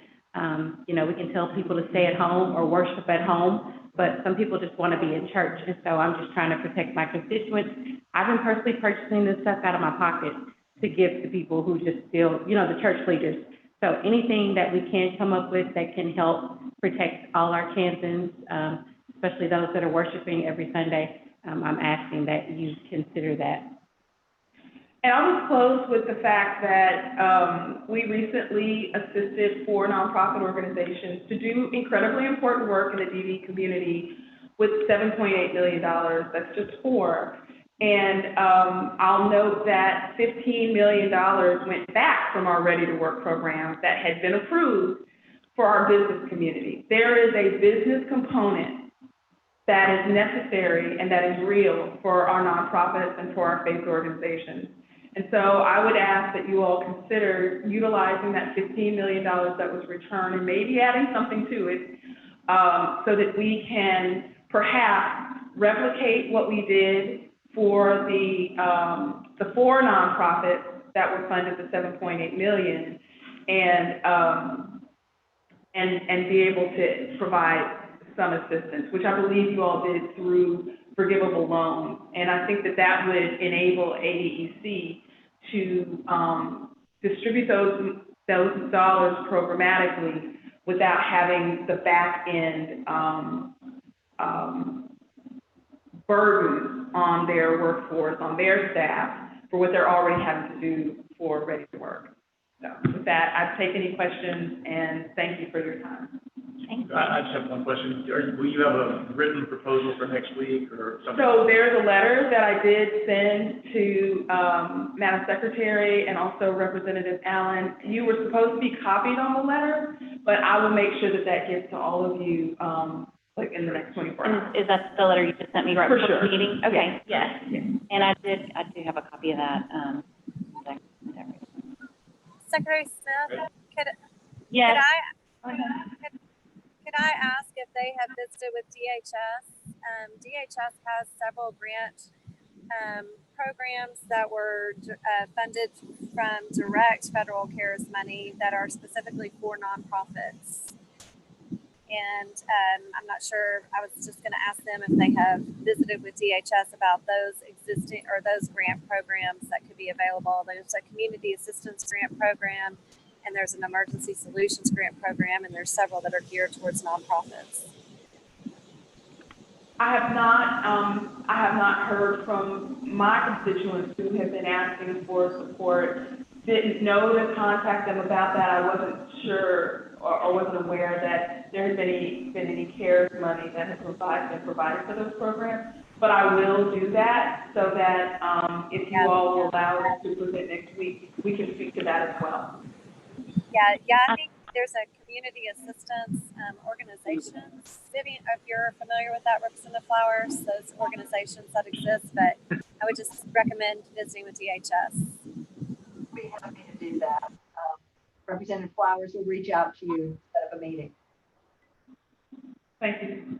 you know, we can tell people to stay at home or worship at home, but some people just want to be in church. And so I'm just trying to protect my constituents. I've been personally purchasing this stuff out of my pocket to give to people who just feel, you know, the church leaders. So anything that we can come up with that can help protect all our Kansans, especially those that are worshiping every Sunday, I'm asking that you consider that. And I'll just close with the fact that we recently assisted 4 nonprofit organizations to do incredibly important work in the DV community with $7.8 million. That's just 4. And I'll note that $15 million went back from our Ready to Work program that had been approved for our business community. There is a business component that is necessary and that is real for our nonprofits and for our faith organizations. And so I would ask that you all consider utilizing that $15 million that was returned and maybe adding something to it so that we can perhaps replicate what we did for the 4 nonprofits that were funded the $7.8 million and be able to provide some assistance, which I believe you all did through forgivable loans. And I think that that would enable ADEC to distribute those dollars programmatically without having the back end burdens on their workforce, on their staff, for what they're already having to do for Ready to Work. So with that, I'd take any questions, and thank you for your time. I just have one question. Will you have a written proposal for next week or something? So there's a letter that I did send to Madam Secretary and also Representative Allen. You were supposed to be copied on the letter, but I will make sure that that gets to all of you like in the next 24 hours. Is that the letter you just sent me right For before the sure. meeting? Okay, yes. Yes. And I do have a copy of that. Secretary Smith, Yes. could I ask if they have visited with DHS? DHS has several grant programs that were funded from direct federal CARES money that are specifically for nonprofits. And I'm not sure, I was just going to ask them if they have visited with DHS about those existing or those grant programs that could be available. There's a community assistance grant program, and there's an emergency solutions grant program, and there's several that are geared towards nonprofits. I have not heard from my constituents who have been asking for support. Didn't know to contact them about that. I wasn't sure or wasn't aware that there had been any CARES money that has been provided for those programs. But I will do that so that if you all will allow us to present next week, we can speak to that as well. Yeah, I think there's a community assistance organizations. Vivian, if you're familiar with that, Representative Flowers, those organizations that exist, but I would just recommend visiting with DHS. Be happy to do that. Representative Flowers will reach out to you, set up a meeting. Thank you.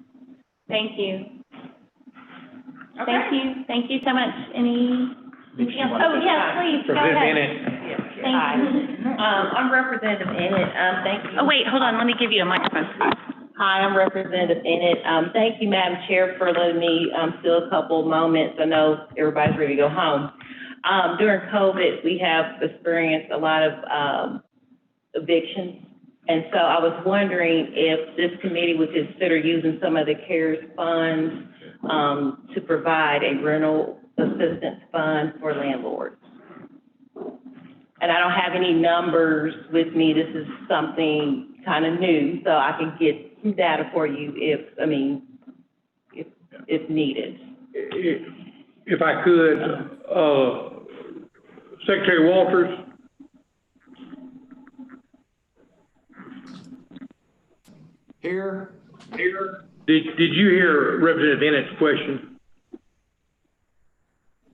Thank you. Okay. Thank you so much. Any? Oh, yes, please, go ahead. Hi, I'm Representative Enid. Thank you. Oh, wait, hold on, let me give you a microphone. Hi, I'm Representative Enid. Thank you, Madam Chair, for letting me steal a couple moments. I know everybody's ready to go home. During COVID, we have experienced a lot of evictions. And so I was wondering if this committee would consider using some of the CARES funds to provide a rental assistance fund for landlords. And and I don't have any numbers with me. This is something kind of new, so I can get some data for you if needed. If I could, Secretary Walters? Here? Did you hear Representative Bennett's question?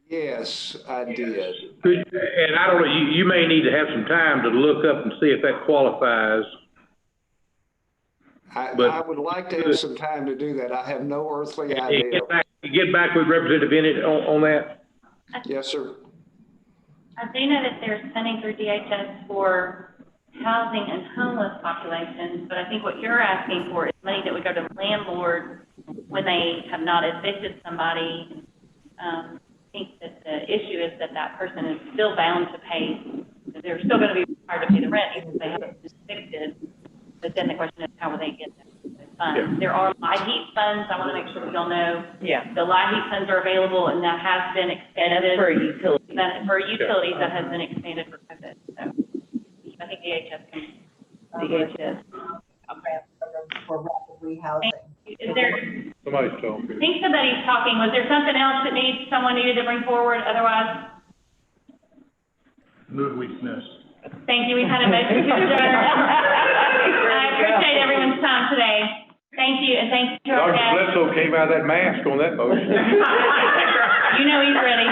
Yes, I did. And I don't know, you may need to have some time to look up and see if that qualifies. I would like to have some time to do that. I have no earthly idea. Get back with Representative Bennett on that. Yes, sir. I do know that there's funding through DHS for housing and homeless populations, but I think what you're asking for is money that would go to landlords when they have not evicted somebody. I think that the issue is that that person is still bound to pay, that they're still going to be required to pay the rent even if they haven't been evicted. But then the question is, how will they get those funds? Yeah. There are LIHEAP funds. I want to make sure that y'all know. Yeah. The LIHEAP funds are available, and that has been expanded. And that's for utilities. For utilities, that has been expanded for COVID. So I think DHS can. DHS. For rapid rehousing. Is there, Somebody's talking. I think somebody's talking. Was there something else that someone needed to bring forward? Otherwise, Move we dismiss. thank you. We've had a motion to adjourn. I appreciate everyone's time today. Thank you, and thank you to our Dr. guests. Bledsoe came out of that mask on that motion. You know he's ready.